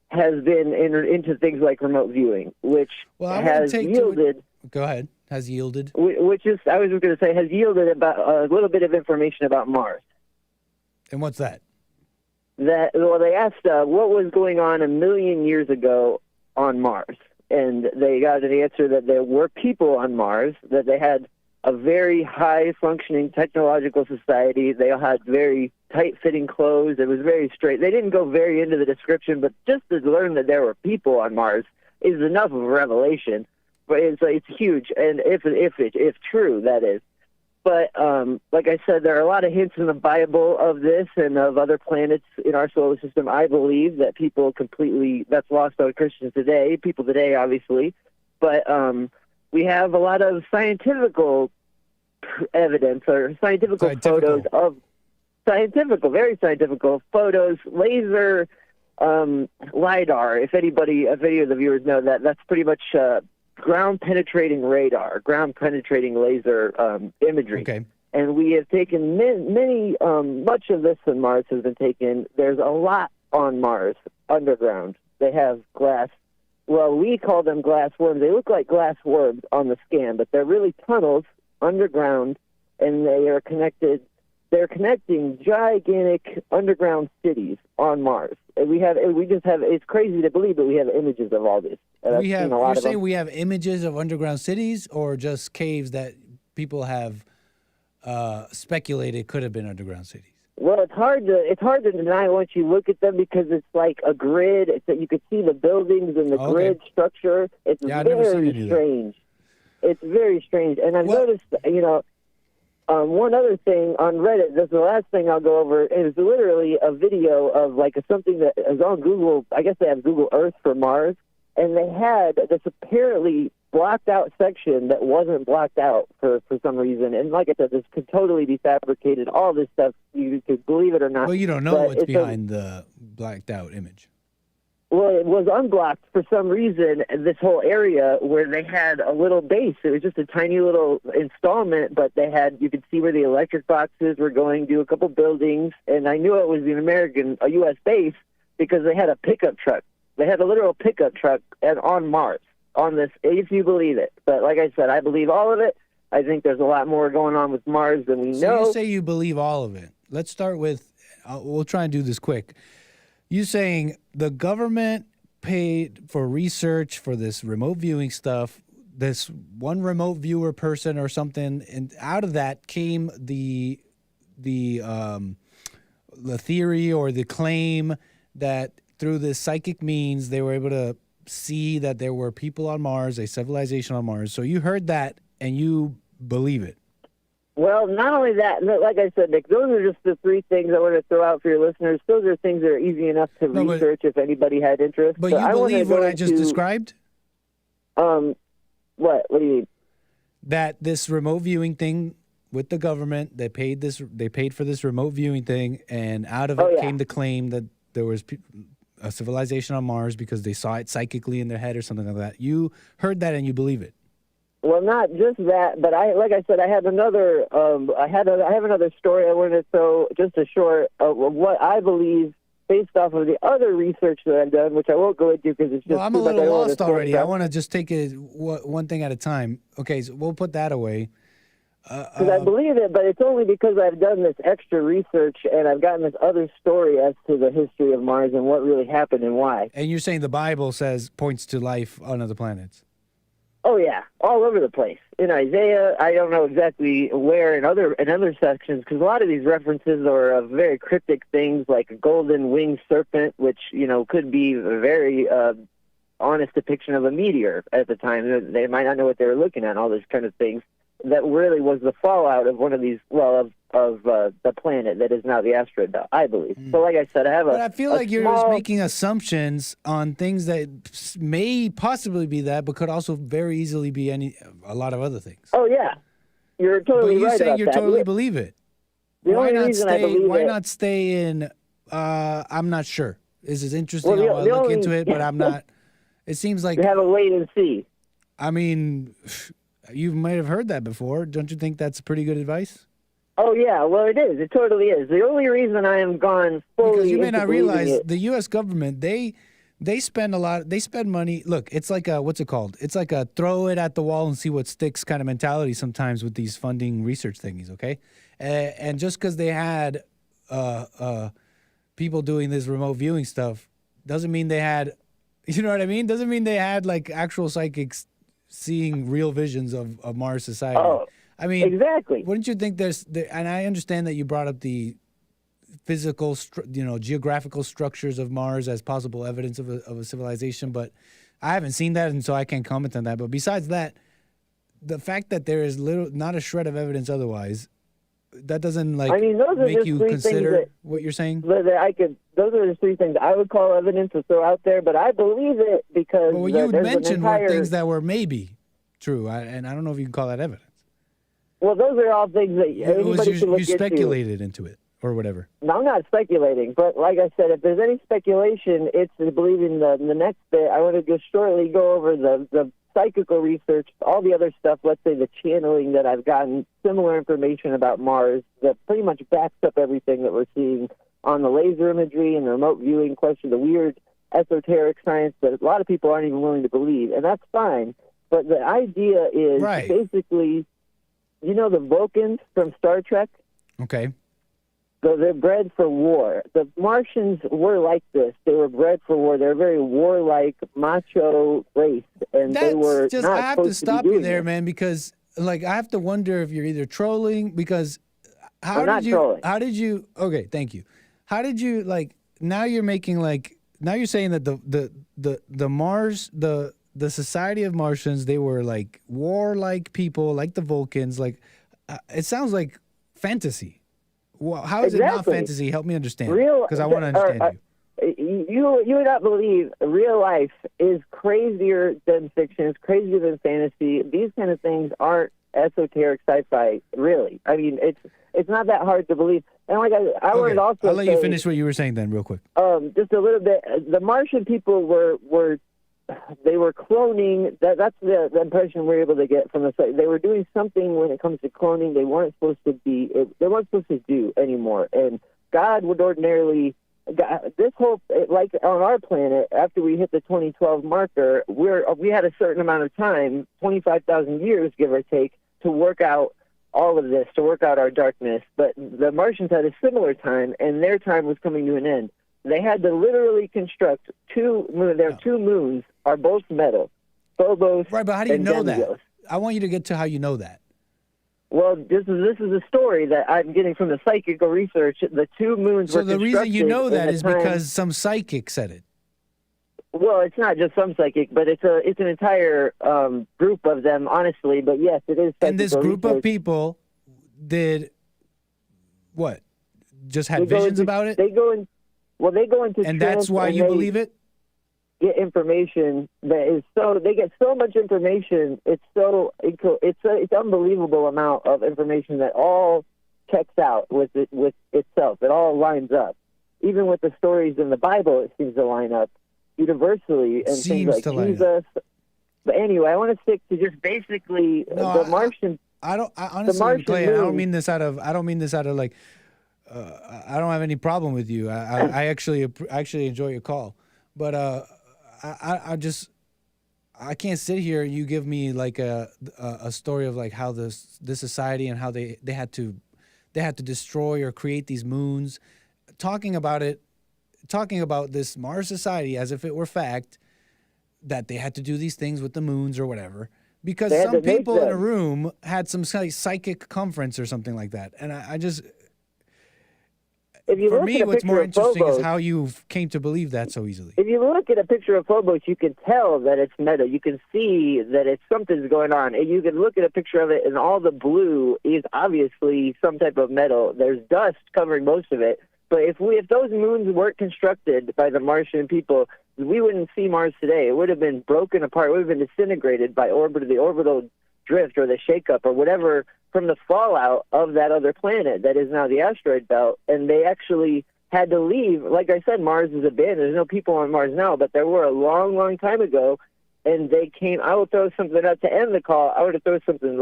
has been into things like remote viewing, which has yielded. Go ahead. Has yielded. Which is, I was going to say, has yielded about a little bit of information about Mars. And what's that? Well, they asked what was going on 1 million years ago on Mars, and they got an answer that there were people on Mars, that they had a very high-functioning technological society. They all had very tight-fitting clothes. It was very straight. They didn't go very into the description, but just to learn that there were people on Mars is enough of a revelation. But it's huge, and if true, that is. But like I said, there are a lot of hints in the Bible of this and of other planets in our solar system. I believe that that's lost on Christians today, people today, obviously. But we have a lot of scientific evidence or scientific photos of very scientific photos, laser LiDAR. If any of the viewers know that, that's pretty much ground penetrating radar, ground penetrating laser imagery. Okay. And we have taken much of this on Mars has been taken. There's a lot on Mars underground. They have glass. Well, we call them glass worms. They look like glass worms on the scan, but they're really tunnels underground, and they are connected. They're connecting gigantic underground cities on Mars. And it's crazy to believe, but we have images of all this. You're saying we have images of underground cities, or just caves that people have speculated could have been underground cities? Well, it's hard to deny once you look at them, because it's like a grid. It's that you could see the buildings and the grid structure. It's very strange. It's very strange. And I've noticed, one other thing on Reddit, this is the last thing I'll go over, is literally a video of like something that is on Google. I guess they have Google Earth for Mars, and they had this apparently blocked out section that wasn't blocked out for some reason. And like I said, this could totally be fabricated. All this stuff, you could believe it or not. Well, you don't know what's behind the blacked out image. Well, it was unblocked for some reason, this whole area where they had a little base. It was just a tiny little installment, but you could see where the electric boxes were going to a couple buildings, and I knew it was a U.S. base because they had a pickup truck. They had a literal pickup truck on Mars, on this, if you believe it. But like I said, I believe all of it. I think there's a lot more going on with Mars than we know. So you say you believe all of it. Let's start with, we'll try and do this quick. You saying the government paid for research for this remote viewing stuff, this one remote viewer person or something, and out of that came the theory or the claim that through this psychic means they were able to see that there were people on Mars, a civilization on Mars. So you heard that and you believe it. Well, not only that, like I said, Nick, those are just the three things I want to throw out for your listeners. Those are things that are easy enough to research if anybody had interest. But you believe what I just described? What? What do you mean? That this remote viewing thing with the government, they paid for this remote viewing thing, and out of it came the claim that there was a civilization on Mars because they saw it psychically in their head or something like that. You heard that and you believe it. Well, not just that, but like I said, I have another. I have another story I wanted to throw, just a short of what I believe based off of the other research that I've done, which I won't go into because it's just. Well, I'm a little lost already. I want to just take it one thing at a time. Okay, so we'll put that away. Because I believe it, but it's only because I've done this extra research and I've gotten this other story as to the history of Mars and what really happened and why. And you're saying the Bible points to life on other planets? Oh yeah, all over the place. In Isaiah, I don't know exactly where in other sections, because a lot of these references are of very cryptic things like a golden winged serpent, which could be a very honest depiction of a meteor at the time. They might not know what they were looking at. All those kind of things. That really was the fallout of one of these, of the planet that is now the asteroid belt, I believe. So like I said, I have But I feel like you're just making assumptions on things that may possibly be that, but could also very easily be a lot of other things. Oh, yeah. You're totally right. But you say about you that. totally believe it. The only reason I believe why it. not stay in, I'm not sure. This is interesting. Well, I'll look into it, but I'm not. It seems like. You have a wait and see. I mean, you might have heard that before. Don't you think that's pretty good advice? Oh, yeah. Well, it is. It totally is. The only reason I am gone fully because you may into not realize believing it- the U.S. government, they spend a lot. They spend money. Look, it's like a, what's it called? It's like a throw it at the wall and see what sticks kind of mentality sometimes with these funding research thingies, okay? And just because they had people doing this remote viewing stuff doesn't mean they had, you know what I mean? Doesn't mean they had like actual psychics seeing real visions of Mars society. Oh, I mean, exactly. Wouldn't you think and I understand that you brought up the physical, geographical structures of Mars as possible evidence of a civilization, but I haven't seen that, and so I can't comment on that. But besides that, the fact that there is not a shred of evidence otherwise, that doesn't I mean, those are make just you three consider things what you're saying. Those are the three things I would call evidence to throw out there, but I believe it because But what you there's mentioned an entire... were things that were maybe true, and I don't know if you can call that evidence. Well, those are all things that anybody can look you speculated into it or whatever. No, I'm not speculating, but like I said, if there's any speculation, it's believing the next bit. I want to just shortly go over the psychical research, all the other stuff, let's say the channeling that I've gotten, similar information about Mars that pretty much backs up everything that we're seeing on the laser imagery and the remote viewing question, the weird esoteric science that a lot of people aren't even willing to believe, and that's fine. But the idea is basically, you know the Vulcans from Star Trek? Okay. So they're bred for war. The Martians were like this. They were bred for war. They're a very warlike, macho race, and they were just, not I have to supposed stop be you doing there, this. man, because like I have to wonder if you're either trolling because how I'm not trolling. How did you? Okay, thank you. How did you now you're making now you're saying that the Mars the society of Martians, they were like warlike people like the Vulcans, it sounds like fantasy. Well, how is it not fantasy? Help me understand. Because I want to understand you. You would not believe real life is crazier than fiction. It's crazier than fantasy. These kind of things aren't esoteric sci-fi, really. I mean, it's not that hard to believe. And like I wanted to also I'll let you finish what you were saying then, real quick. Just a little bit. The Martian people were cloning. That's the impression we're able to get from the site. They were doing something when it comes to cloning they weren't supposed to be. They weren't supposed to do anymore. And God would ordinarily, this whole, like on our planet, after we hit the 2012 marker, we had a certain amount of time, 25,000 years, give or take, to work out all of this, to work out our darkness. But the Martians had a similar time, and their time was coming to an end. They had to literally construct their two moons are both metal, Phobos. Right, but how do you and know Demios. that? I want you to get to how you know that. Well, this is a story that I'm getting from the psychical research. The two moons were So the reason you constructed know in that a is time- because some psychic said it. Well, it's not just some psychic, but it's an entire group of them, honestly. But yes, it is. And this psychical group research. of people did what? Just had They go visions into- about it? They go into And that's trance why and you they believe it? Get information that is they get so much information. It's unbelievable amount of information that all checks out with itself. It all lines up. Even with the stories in the Bible, it seems to line up universally, and Seems things to like line Jesus. But anyway, I want to stick to just basically the Martian. I honestly, Martian Clay, I don't moon- mean this out of like. I don't have any problem with you. I actually enjoy your call, but I can't sit here and you give me like a story of like how this society and how they had to destroy or create these moons, talking about this Mars society as if it were fact that they had to do these things with the moons or whatever. Because They had some to make people in a them. room had some psychic conference or something like that. And I just, if you For look me, at a what's picture more of interesting Phobos, is how you came to believe that so easily. if you look at a picture of Phobos, you can tell that it's meta. You can see that it's something's going on. And you can look at a picture of it, and all the blue is obviously some type of metal. There's dust covering most of it. But if those moons weren't constructed by the Martian people, we wouldn't see Mars today. It would have been broken apart. It would have been disintegrated by the orbital drift or the shakeup or whatever from the fallout of that other planet that is now the asteroid belt. And they actually had to leave. Like I said, Mars is abandoned. There's no people on Mars now, but there were a long, long time ago. And they came. I will throw something out to end the call. I would have thrown something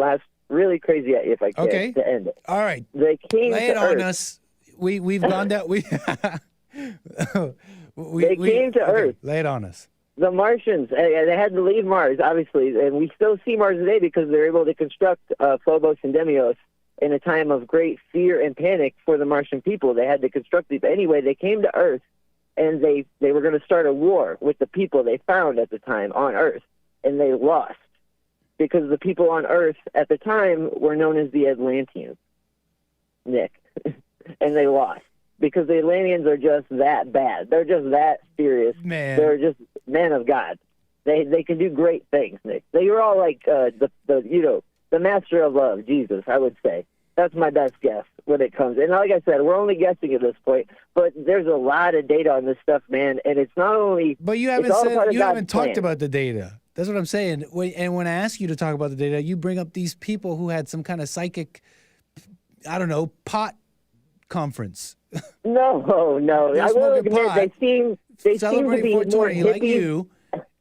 really crazy at you if I could to end it. All right. They came Lay to it on Earth. us. We've gone down. They came to Earth. Lay it on us. The Martians, they had to leave Mars, obviously, and we still see Mars today because they're able to construct Phobos and Deimos in a time of great fear and panic for the Martian people. They had to construct these. But anyway, they came to Earth, and they were going to start a war with the people they found at the time on Earth, and they lost because the people on Earth at the time were known as the Atlanteans, Nick, and they lost. Because the Atlanteans are just that bad. They're just that serious. Man. They're just men of God. They can do great things, Nick. You're all like the master of love, Jesus, I would say. That's my best guess when it comes. And like I said, we're only guessing at this point, but there's a lot of data on this stuff, man. And it's not only. But you haven't talked about the data. That's what I'm saying. And when I ask you to talk about the data, you bring up these people who had some kind of psychic, I don't know, pot conference. No. I will admit they seem to be more hippies. Like you,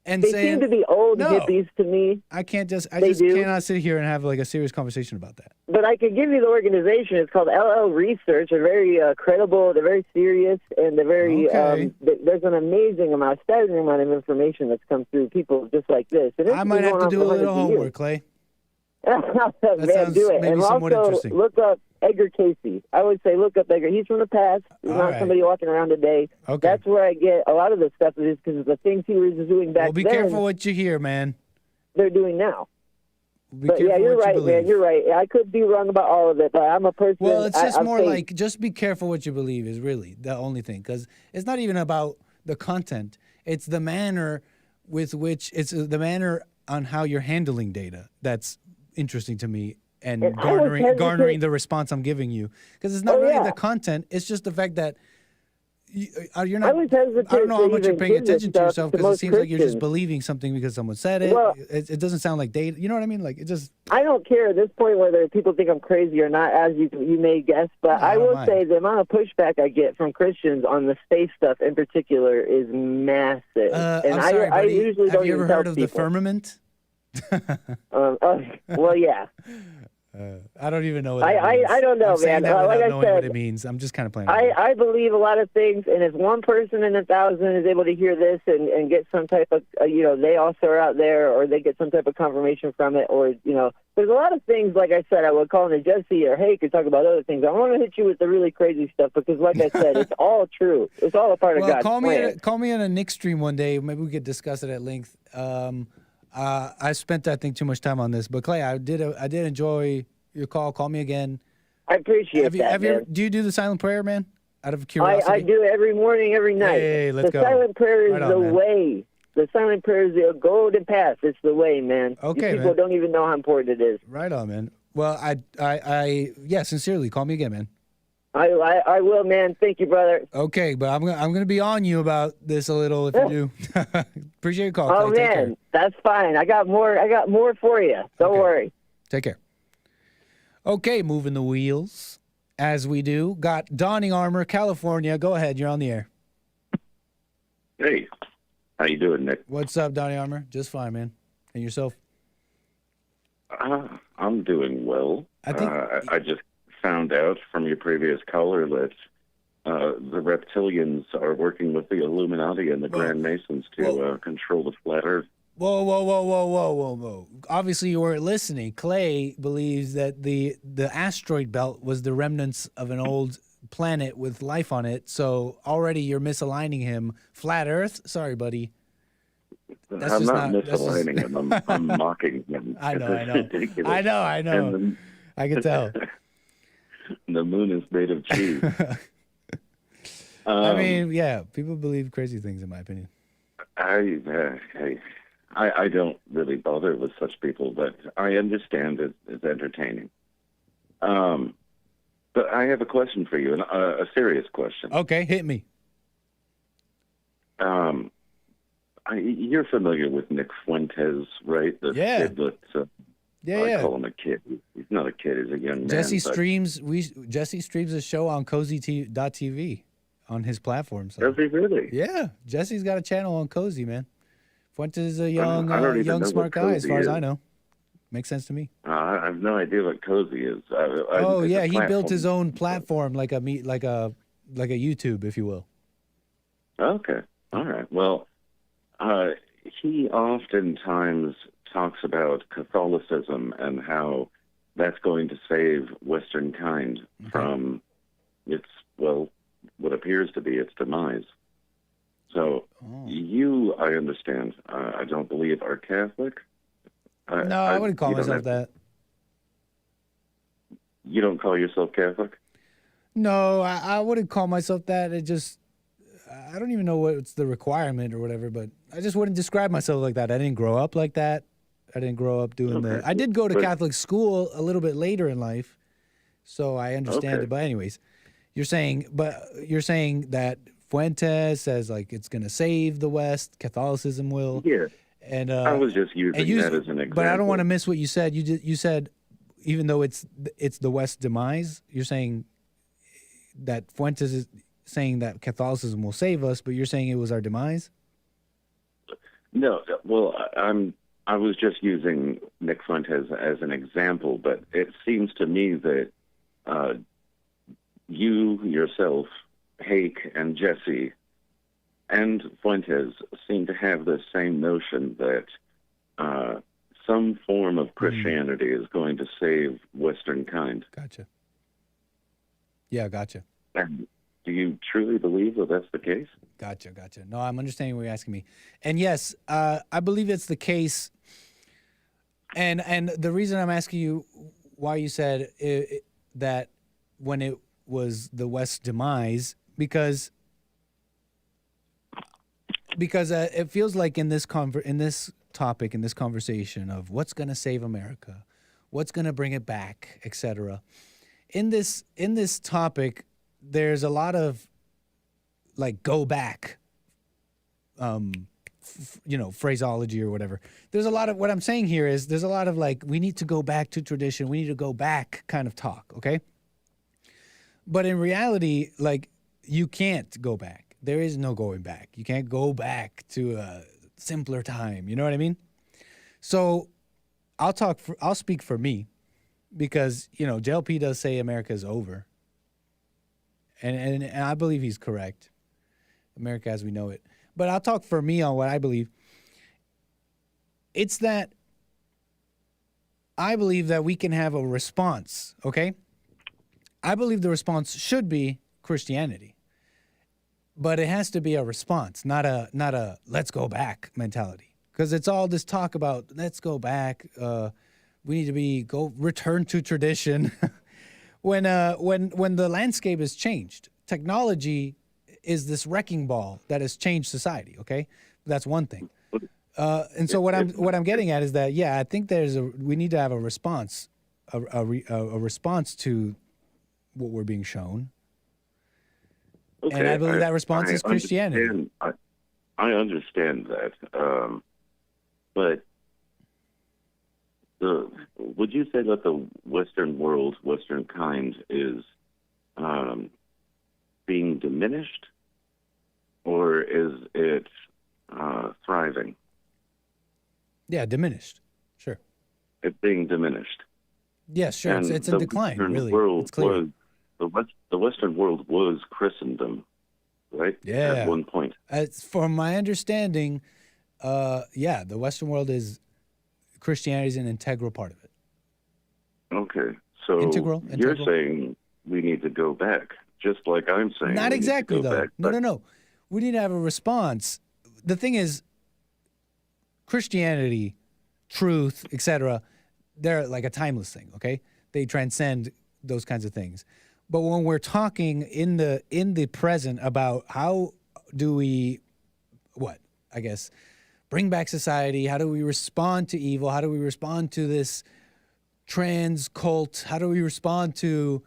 and they seem to be old hippies to me. I just cannot sit here and have like a serious conversation about that. But I could give you the organization. It's called LL Research. They're very credible. They're very serious, and they're very. There's an staggering amount of information that's come through people just like this. And I might have to do a little homework, Clay. Man, do it. And also look up Edgar Casey. I would say look up Edgar. He's from the past. He's not somebody walking around today. Okay. That's where I get a lot of this stuff is because the things he was doing back then. Well, be careful what you hear, man. They're doing now. But yeah, you're right, man. You're right. I could be wrong about all of it, but I'm a person. Well, it's just like just be careful what you believe is really the only thing, because it's not even about the content. It's the manner with which the manner on how you're handling data that's interesting to me, and garnering the response I'm giving you, because it's not really the content. It's just the fact that you're not. I don't know how much you're paying attention to yourself, because it seems like you're just believing something because someone said it. Well, it doesn't sound like data. You know what I mean? Like it just. I don't care at this point whether people think I'm crazy or not, as you may guess. But I will say the amount of pushback I get from Christians on the space stuff in particular is massive. And I usually don't. Have you ever heard of the firmament? Well, yeah. I don't even know what that means. I don't know, man. Like I said, what it means. I'm just kind of playing. I believe a lot of things, and if one person in 1,000 is able to hear this and get some type of, they also are out there, or they get some type of confirmation from it, or, there's a lot of things, like I said, I would call in a Jesse or Hank and talk about other things. I want to hit you with the really crazy stuff because, like I said, it's all true. It's all a part of God's plan. Call me on a Nick stream one day. Maybe we could discuss it at length. I spent, I think, too much time on this, but Clay, I did enjoy your call. Call me again. I appreciate that. Do you do the silent prayer, man? Out of curiosity, I do it every morning, every night. Hey, let's go. The silent prayer is the way. The silent prayer is the golden path. It's the way, man. Okay, people don't even know how important it is. Right on, man. Well, sincerely, call me again, man. I will, man. Thank you, brother. Okay, but I'm gonna be on you about this a little if you do. Appreciate your call. Oh, Clay. man, that's fine. I got more for you. Don't worry. Take care. Okay, moving the wheels as we do. Got Donning Armor, California. Go ahead. You're on the air. Hey, how you doing, Nick? What's up, Donning Armor? Just fine, man. And yourself? I'm doing well. I just found out from your previous caller that the reptilians are working with the Illuminati and the Grand Masons to control the flat Earth. Whoa. Obviously, you weren't listening. Clay believes that the asteroid belt was the remnants of an old planet with life on it. So already you're misaligning him. Flat Earth? Sorry, buddy. I'm not misaligning him. I'm mocking him. I know. I can tell. The moon is made of cheese. I mean, yeah, people believe crazy things, in my opinion. I don't really bother with such people, but I understand it's entertaining. But I have a question for you, a serious question. Okay, hit me. You're familiar with Nick Fuentes, right? The kid that, I call him a kid. He's not a kid, he's a young man. Jesse streams a show on cozy.tv on his platform. So. Does he really? Yeah, Jesse's got a channel on Cozy, man. Fuentes is a young smart guy, as far as I know. Makes sense to me. I have no idea what Cozy is. He built his own platform, like a YouTube, if you will. Okay, all right. Well, he oftentimes talks about Catholicism and how that's going to save Western kind from what appears to be its demise. So you, I understand, I don't believe are Catholic. No, I wouldn't call myself that. You don't call yourself Catholic? No, I wouldn't call myself that. I don't even know what's the requirement or whatever, but I just wouldn't describe myself like that. I didn't grow up like that. I didn't grow up doing that. I did go to Catholic school a little bit later in life, so I understand it. But anyways, you're saying that Fuentes says like it's going to save the West, Catholicism will. Yeah. And I was just using that as an example. But I don't want to miss what you said. You said even though it's the West's demise, you're saying that Fuentes is saying that Catholicism will save us, but you're saying it was our demise? No, well, I was just using Nick Fuentes as an example, but it seems to me that you yourself, Hake and Jesse, and Fuentes seem to have the same notion that some form of Christianity is going to save Western kind. Gotcha. Yeah, gotcha. And do you truly believe that that's the case? Gotcha. No, I'm understanding what you're asking me. And yes, I believe it's the case. And the reason I'm asking you why you said that when it was the West's demise, because it feels like in this topic, in this conversation of what's going to save America, what's going to bring it back, etc. In this topic, there's a lot of like go back, phraseology or whatever. There's a lot of what I'm saying here is there's a lot of like we need to go back to tradition, we need to go back kind of talk, okay? But in reality, like you can't go back. There is no going back. You can't go back to a simpler time. You know what I mean? So I'll speak for me because, JLP does say America is over. And I believe he's correct. America as we know it. But I'll talk for me on what I believe. It's that I believe that we can have a response, okay? I believe the response should be Christianity. But it has to be a response, not a let's go back mentality. Because it's all this talk about let's go back. We need to return to tradition. when the landscape has changed, technology is this wrecking ball that has changed society. Okay, that's one thing. And so what I'm getting at is that I think we need to have a response, a response to what we're being shown. Okay, and I believe that response is Christianity. I understand that, but would you say that the Western world, Western kind, is being diminished, or is it thriving? Yeah, diminished. Sure. It's being diminished. Yes, sure. It's in decline, really. It's clear. The Western world was Christendom, right? Yeah. At one point. From my understanding, the Western world Christianity is an integral part of it. Okay. So you're saying we need to go back, just like I'm saying. Not exactly, though. Back, no. We need to have a response. The thing is, Christianity, truth, etc., they're like a timeless thing, okay? They transcend those kinds of things. But when we're talking in the present about how do we, bring back society? How do we respond to evil? How do we respond to this trans cult? How do we respond to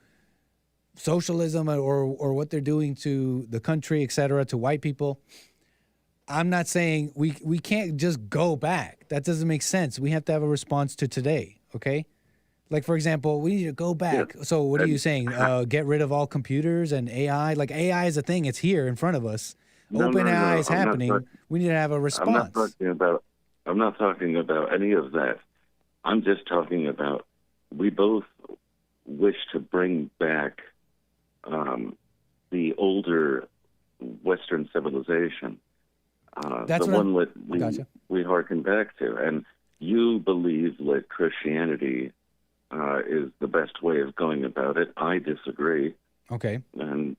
socialism or what they're doing to the country, et cetera, to white people? I'm not saying we can't just go back. That doesn't make sense. We have to have a response to today, okay? Like, for example, we need to go back. Yeah. So what are you saying? Get rid of all computers and AI? Like, AI is a thing. It's here in front of us. Open AI is happening. We need to have a response. I'm not talking about any of that. I'm just talking about we both wish to bring back the older Western civilization, That's the one that we hearken back to. And you believe that Christianity is the best way of going about it. I disagree. Okay. And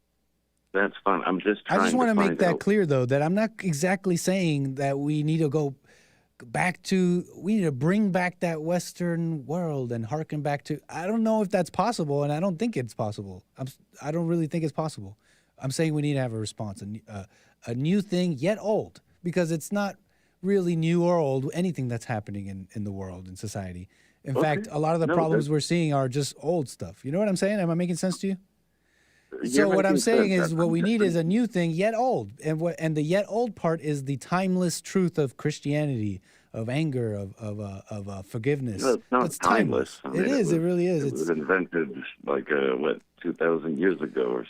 that's fine. I'm just trying to I just want to make that out. clear, though, that I'm not exactly saying that we need to go back to, we need to bring back that Western world and hearken back to, I don't know if that's possible, and I don't think it's possible. I don't really think it's possible. I'm saying we need to have a response, a new thing, yet old, because it's not really new or old, anything that's happening in the world, in society. In fact, a lot of the problems we're seeing are just old stuff. You know what I'm saying? Am I making sense to you? So what I'm saying is what we need is a new thing, yet old. And the yet old part is the timeless truth of Christianity, of anger, of forgiveness. No, it's not it's timeless. I mean, it is. It really is. It was invented like, 2,000 years ago or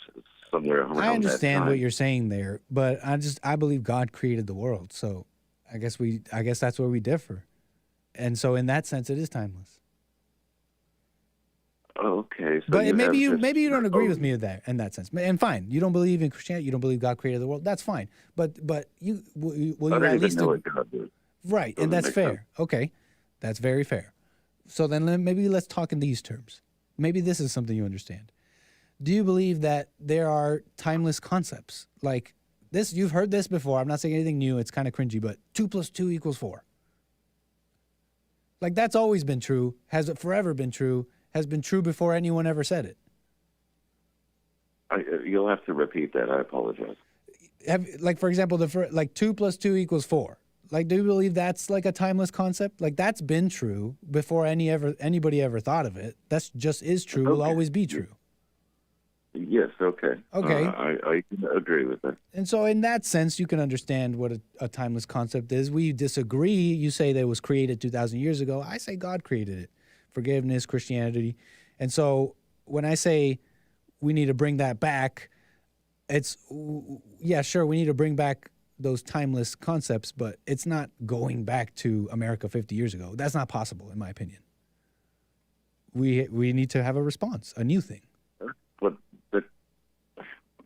somewhere around that time. I understand what you're saying there, but I believe God created the world. So I guess that's where we differ. And so in that sense, it is timeless. Okay, so but maybe you don't agree with me in that sense, and fine. You don't believe in Christianity. You don't believe God created the world. That's fine. But you will you at least know what God did. Right, and that's fair. Sense. Okay, that's very fair. So then maybe let's talk in these terms. Maybe this is something you understand. Do you believe that there are timeless concepts like this? You've heard this before. I'm not saying anything new. It's kind of cringy, but 2 + 2 = 4. Like that's always been true. Has it forever been true? Has been true before anyone ever said it. You'll have to repeat that. I apologize. Like, for example, 2 + 2 = 4. Like, do you believe that's like a timeless concept? Like, that's been true before anybody ever thought of it. That's just is true. Okay. Will always be true. Yes. Okay. Okay. I agree with that. And so, in that sense, you can understand what a timeless concept is. We disagree. You say that it was created 2,000 years ago. I say God created it. Forgiveness, Christianity. And so when I say we need to bring that back, it's, yeah, sure, we need to bring back those timeless concepts, but it's not going back to America 50 years ago. That's not possible, in my opinion. We need to have a response, a new thing.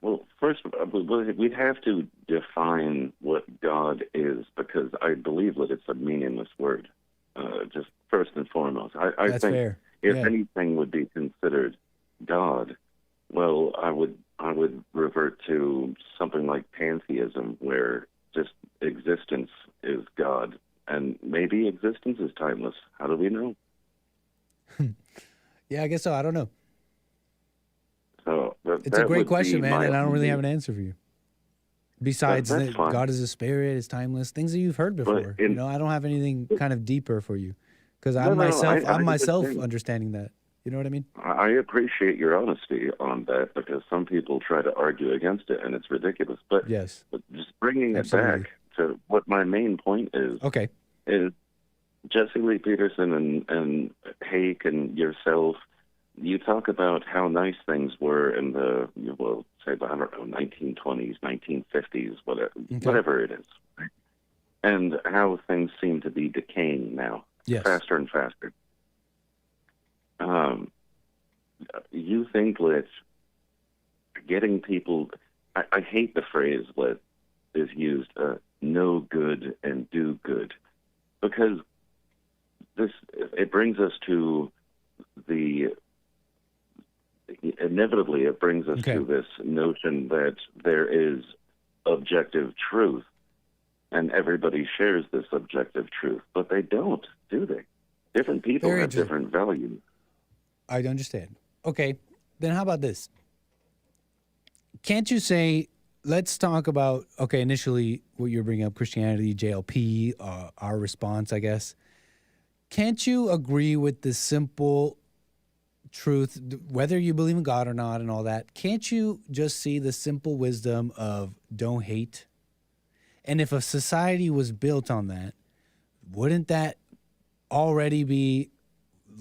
Well, first, we'd have to define what God is, because I believe that it's a meaningless word. Just first and foremost, I That's think fair. If Yeah. anything would be considered God, well, I would revert to something like pantheism, where just existence is God, and maybe existence is timeless. How do we know? Yeah, I guess so. I don't know. So It's a great question, man, and I don't really have an answer for you. Besides that God is a spirit, is timeless, things that you've heard before. I don't have anything kind of deeper for you, because I'm myself understanding that. You know what I mean? I appreciate your honesty on that, because some people try to argue against it, and it's ridiculous. But yes, but just bringing it back to what my main point is. Okay. Is Jesse Lee Peterson and Hake and yourself, you talk about how nice things were in the, say, the 1920s, 1950s, whatever it is, right? And how things seem to be decaying now, faster and faster. You think that getting people, I hate the phrase that is used, know good and do good, because it brings us to inevitably it brings us to this notion that there is objective truth, and everybody shares this objective truth, but they don't, do they? Different people have different values. I understand. Okay, then how about this? can't you say, let's talk about, okay, initially what you're bringing up, Christianity, JLP, our response, I guess. Can't you agree with the simple truth, whether you believe in God or not and all that? Can't you just see the simple wisdom of don't hate? And if a society was built on that, wouldn't that already be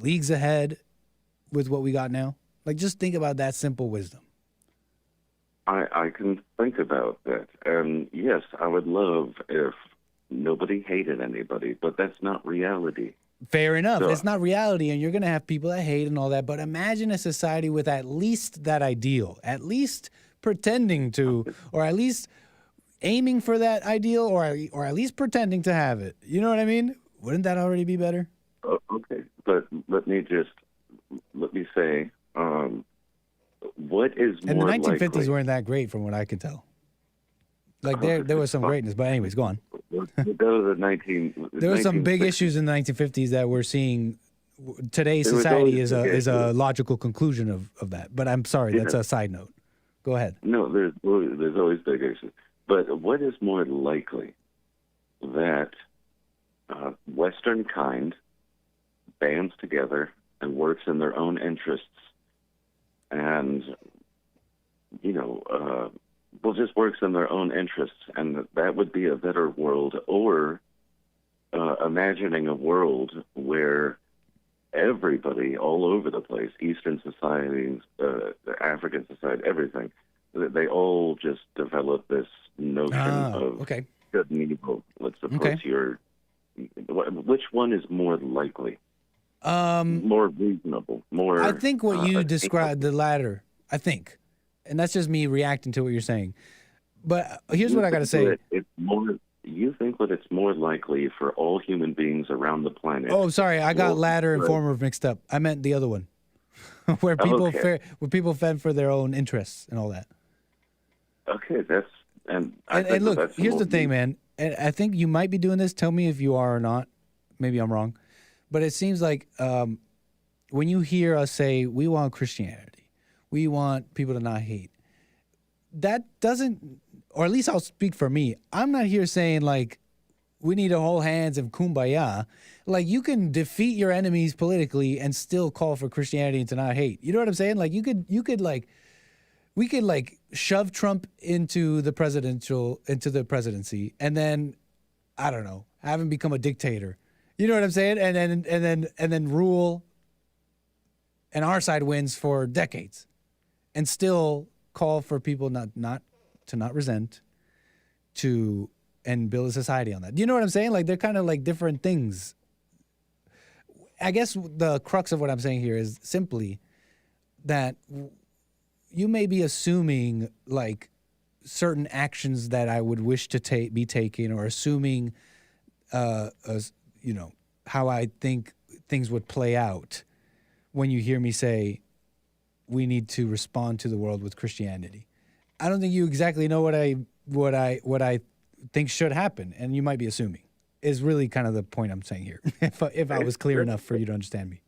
leagues ahead with what we got now? Like, just think about that simple wisdom. I can think about that. And yes, I would love if nobody hated anybody, but that's not reality. Fair enough. So, it's not reality, and you're going to have people that hate and all that. But imagine a society with at least that ideal, at least pretending to, or at least aiming for that ideal, or at least pretending to have it. You know what I mean? Wouldn't that already be better? Okay, but let me say, what is and more the 1950s likely? weren't that great, from what I can tell. Like there was some greatness, but anyways, go on. There were some big issues in the 1950s that we're seeing. Today's society is a logical conclusion of that. But I'm sorry, that's a side note. Go ahead. No, there's always big issues. But what is more likely, that Western kind bands together and works in their own interests, and just works in their own interests, and that would be a better world, or imagining a world where everybody all over the place, Eastern societies, African society, everything, they all just develop this notion of good and evil. Let's suppose which one is more likely? More reasonable, more... I think what you described, the latter, I think. And that's just me reacting to what you're saying. But here's what I got to say. You think that it's more likely for all human beings around the planet... Oh, sorry, I got latter and former mixed up. I meant the other one. where people fend for their own interests and all that. Okay, that's... And look, here's the thing, man. And I think you might be doing this. Tell me if you are or not. Maybe I'm wrong. But it seems like when you hear us say, we want Christianity, we want people to not hate, that doesn't, or at least I'll speak for me, I'm not here saying, like, we need to hold hands and kumbaya. Like, you can defeat your enemies politically and still call for Christianity and to not hate. You know what I'm saying? Like, we could shove Trump into the presidency, and then, I don't know, have him become a dictator. You know what I'm saying? And then rule, and our side wins for decades, and still call for people not resent, and build a society on that. Do you know what I'm saying? Like, they're kind of like different things. I guess the crux of what I'm saying here is simply that you may be assuming, like, certain actions that I would wish to be taken, or assuming, how I think things would play out when you hear me say we need to respond to the world with Christianity. I don't think you exactly know what I think should happen, and you might be assuming. Is really kind of the point I'm saying here. if I was clear enough for you to understand me.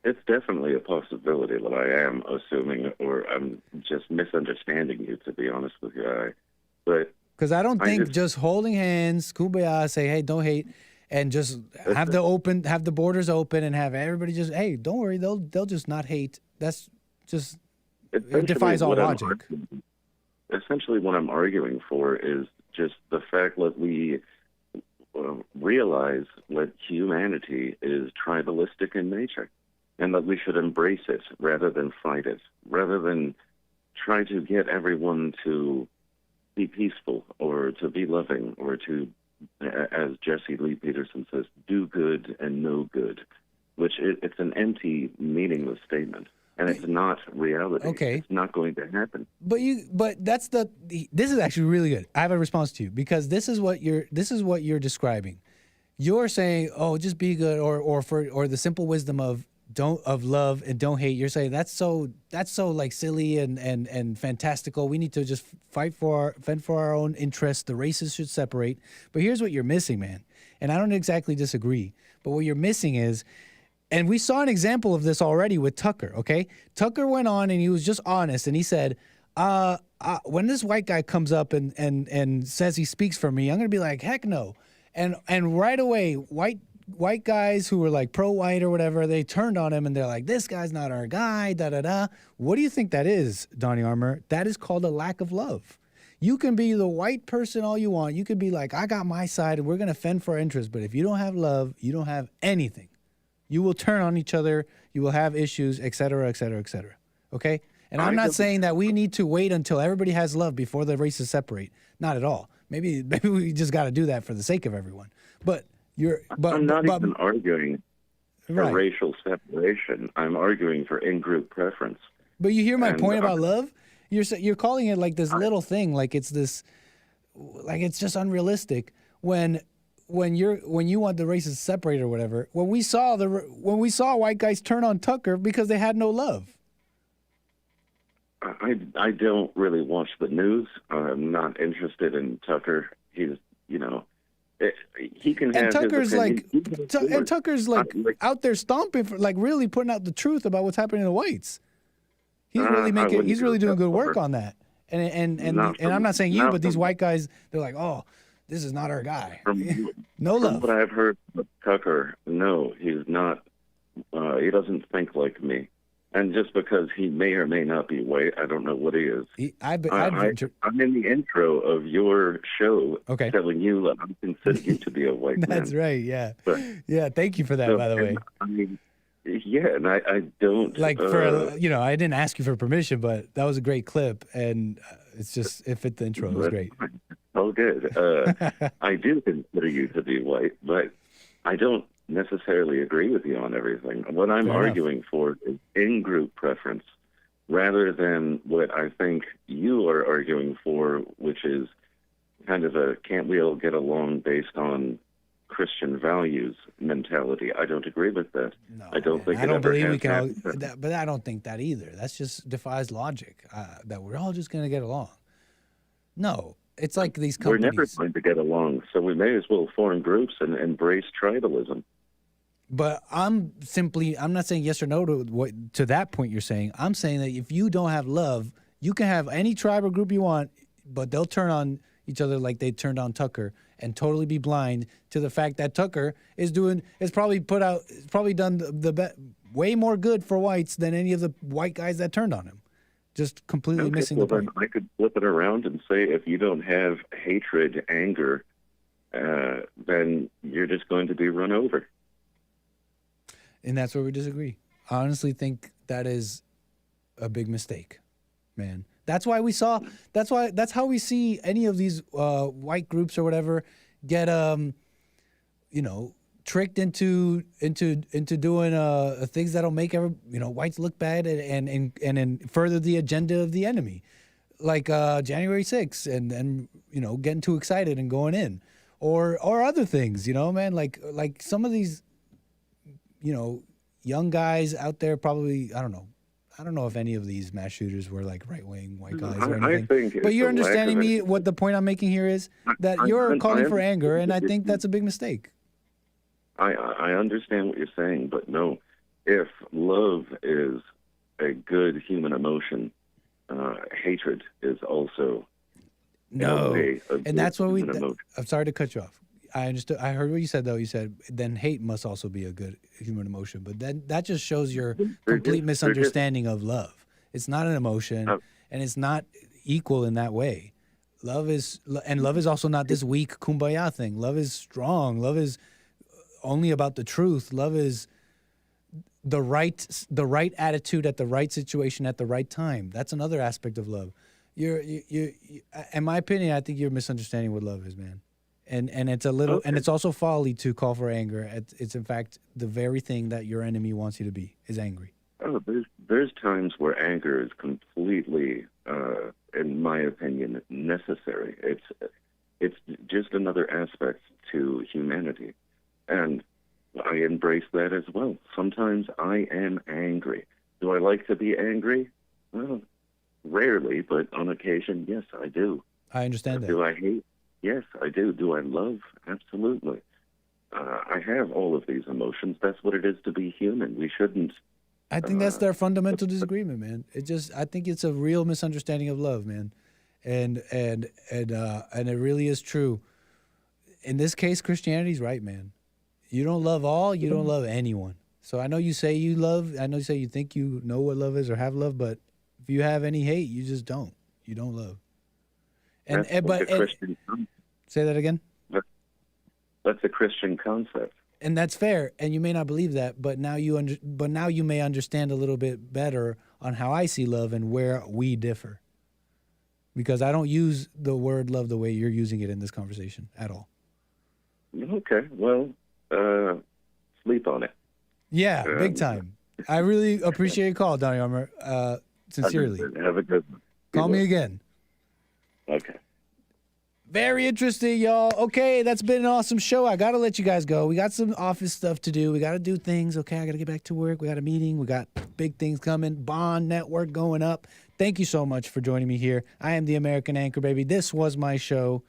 It's definitely a possibility that I am assuming, or I'm just misunderstanding you, to be honest with you. Because I don't think just holding hands, kumbaya, say, hey, don't hate, and just have the borders open, and have everybody just, hey, don't worry, they'll just not hate. That's just, it defies all logic. Essentially, what I'm arguing for is just the fact that we realize that humanity is tribalistic in nature, and that we should embrace it rather than fight it, rather than try to get everyone to be peaceful or to be loving or to, as Jesse Lee Peterson says, do good and know good, which it's an empty, meaningless statement. And it's not reality. Okay. It's not going to happen. But this is actually really good. I have a response to you, because this is what you're describing. You're saying, oh, just be good, or the simple wisdom of love and don't hate. You're saying that's so like silly and fantastical. We need to just fend for our own interests. The races should separate. But here's what you're missing, man. And I don't exactly disagree. But what you're missing is, and we saw an example of this already with Tucker, okay? Tucker went on and he was just honest, and he said, when this white guy comes up and says he speaks for me, I'm gonna be like, heck no. And right away, white guys who were like pro-white or whatever, they turned on him and they're like, this guy's not our guy, da-da-da. What do you think that is, Donnie Armour? That is called a lack of love. You can be the white person all you want. You could be like, I got my side and we're going to fend for our interests. But if you don't have love, you don't have anything. You will turn on each other. You will have issues, et cetera, et cetera, et cetera. Okay? And I'm not saying that we need to wait until everybody has love before the races separate. Not at all. Maybe we just got to do that for the sake of everyone. But I'm not even arguing for racial separation. I'm arguing for in-group preference. But you hear my point about love? You're calling it like this little thing, like it's this, like it's just unrealistic. When you want the races separated or whatever. When we saw white guys turn on Tucker because they had no love. I don't really watch the news. I'm not interested in Tucker. He's, he can have Tucker's his opinion. and Tucker's like out there stomping for, like, really putting out the truth about what's happening to whites. He's really he's really doing good work on that. And I'm not saying you, but these white guys, they're like, oh, this is not our guy. No love. From what I've heard of Tucker, no, he's not. He doesn't think like me. And just because he may or may not be white, I don't know what he is. I'm in the intro of your show telling you that I consider you to be a white man. That's right, yeah. But, yeah, thank you for that, by the way. I mean, yeah, and I don't... Like, I didn't ask you for permission, but that was a great clip, and it's just, it fit the intro. It was great. Oh, good. I do consider you to be white, but I don't necessarily agree with you on everything. What I'm arguing for is in-group preference rather than what I think you are arguing for, which is kind of a can't we all get along based on Christian values mentality. I don't agree with that. No, I don't think I don't believe we can but I don't think that either. That's just defies logic, that we're all just going to get along. No, it's like these companies. We're never going to get along, so we may as well form groups and embrace tribalism. But I'm not saying yes or no to that point you're saying. I'm saying that if you don't have love, you can have any tribe or group you want, but they'll turn on each other like they turned on Tucker and totally be blind to the fact that Tucker is probably done way more good for whites than any of the white guys that turned on him. Just completely missing the point. Then I could flip it around and say if you don't have hatred, anger, then you're just going to be run over. And that's where we disagree. I honestly think that is a big mistake, man. That's how we see any of these white groups or whatever get tricked into doing things that'll make whites look bad and further the agenda of the enemy, like January 6th and getting too excited and going in, or other things, man, like some of these young guys out there probably, I don't know if any of these mass shooters were like right-wing white guys or anything. But you're understanding me what the point I'm making here is? That you're calling for anger, and I think that's a big mistake. I understand what you're saying, but no. If love is a good human emotion, hatred is also and that's what I'm sorry to cut you off. I understood. I heard what you said, though. You said then hate must also be a good human emotion, but then that just shows your complete misunderstanding of love. It's not an emotion, and it's not equal in that way. Love is also not this weak kumbaya thing. Love is strong. Love is only about the truth. Love is the right attitude at the right situation at the right time. That's another aspect of love. You in my opinion, I think you're misunderstanding what love is, man. And it's a little, and it's also folly to call for anger. It's in fact the very thing that your enemy wants you to be, is angry. Oh, there's times where anger is completely, in my opinion, necessary. It's just another aspect to humanity, and I embrace that as well. Sometimes I am angry. Do I like to be angry? Well, rarely, but on occasion, yes, I do. I understand that. Do I hate? Yes, I do. Do I love? Absolutely. I have all of these emotions. That's what it is to be human. We shouldn't I think that's their fundamental disagreement, man. I think it's a real misunderstanding of love, man, and it really is true. In this case, Christianity's right, man. You don't love all, you don't love anyone. So I know you say you love, I know you say you think you know what love is or have love, but if you have any hate, you just don't. You don't love. Say that again. That's a Christian concept. And that's fair, and you may not believe that, but now you may understand a little bit better on how I see love and where we differ. Because I don't use the word love the way you're using it in this conversation at all. Okay, well, sleep on it. Yeah, big time. I really appreciate your call, Donnie Armour. Sincerely. Have a good one. Call me again. Okay. Very interesting, y'all. Okay, that's been an awesome show. I got to let you guys go. We got some office stuff to do. We got to do things. Okay, I got to get back to work. We got a meeting. We got big things coming. Bond Network going up. Thank you so much for joining me here. I am the American Anchor, baby. This was my show.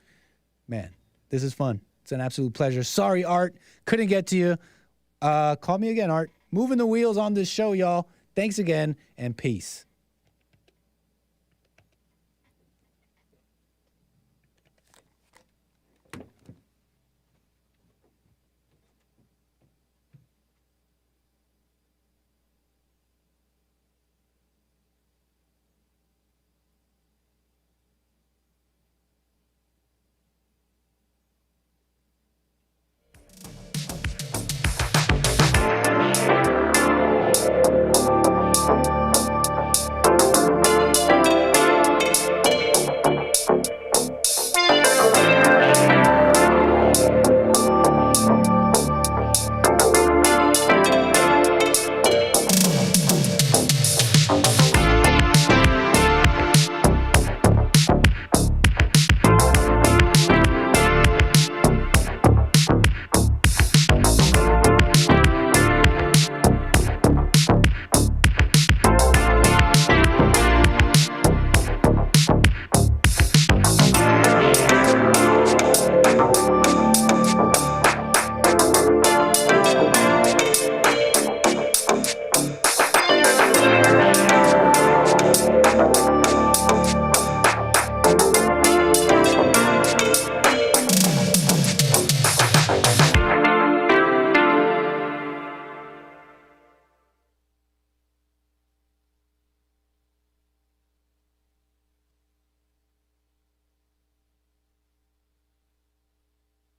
Man, this is fun. It's an absolute pleasure. Sorry, Art. Couldn't get to you. Call me again, Art. Moving the wheels on this show, y'all. Thanks again, and peace.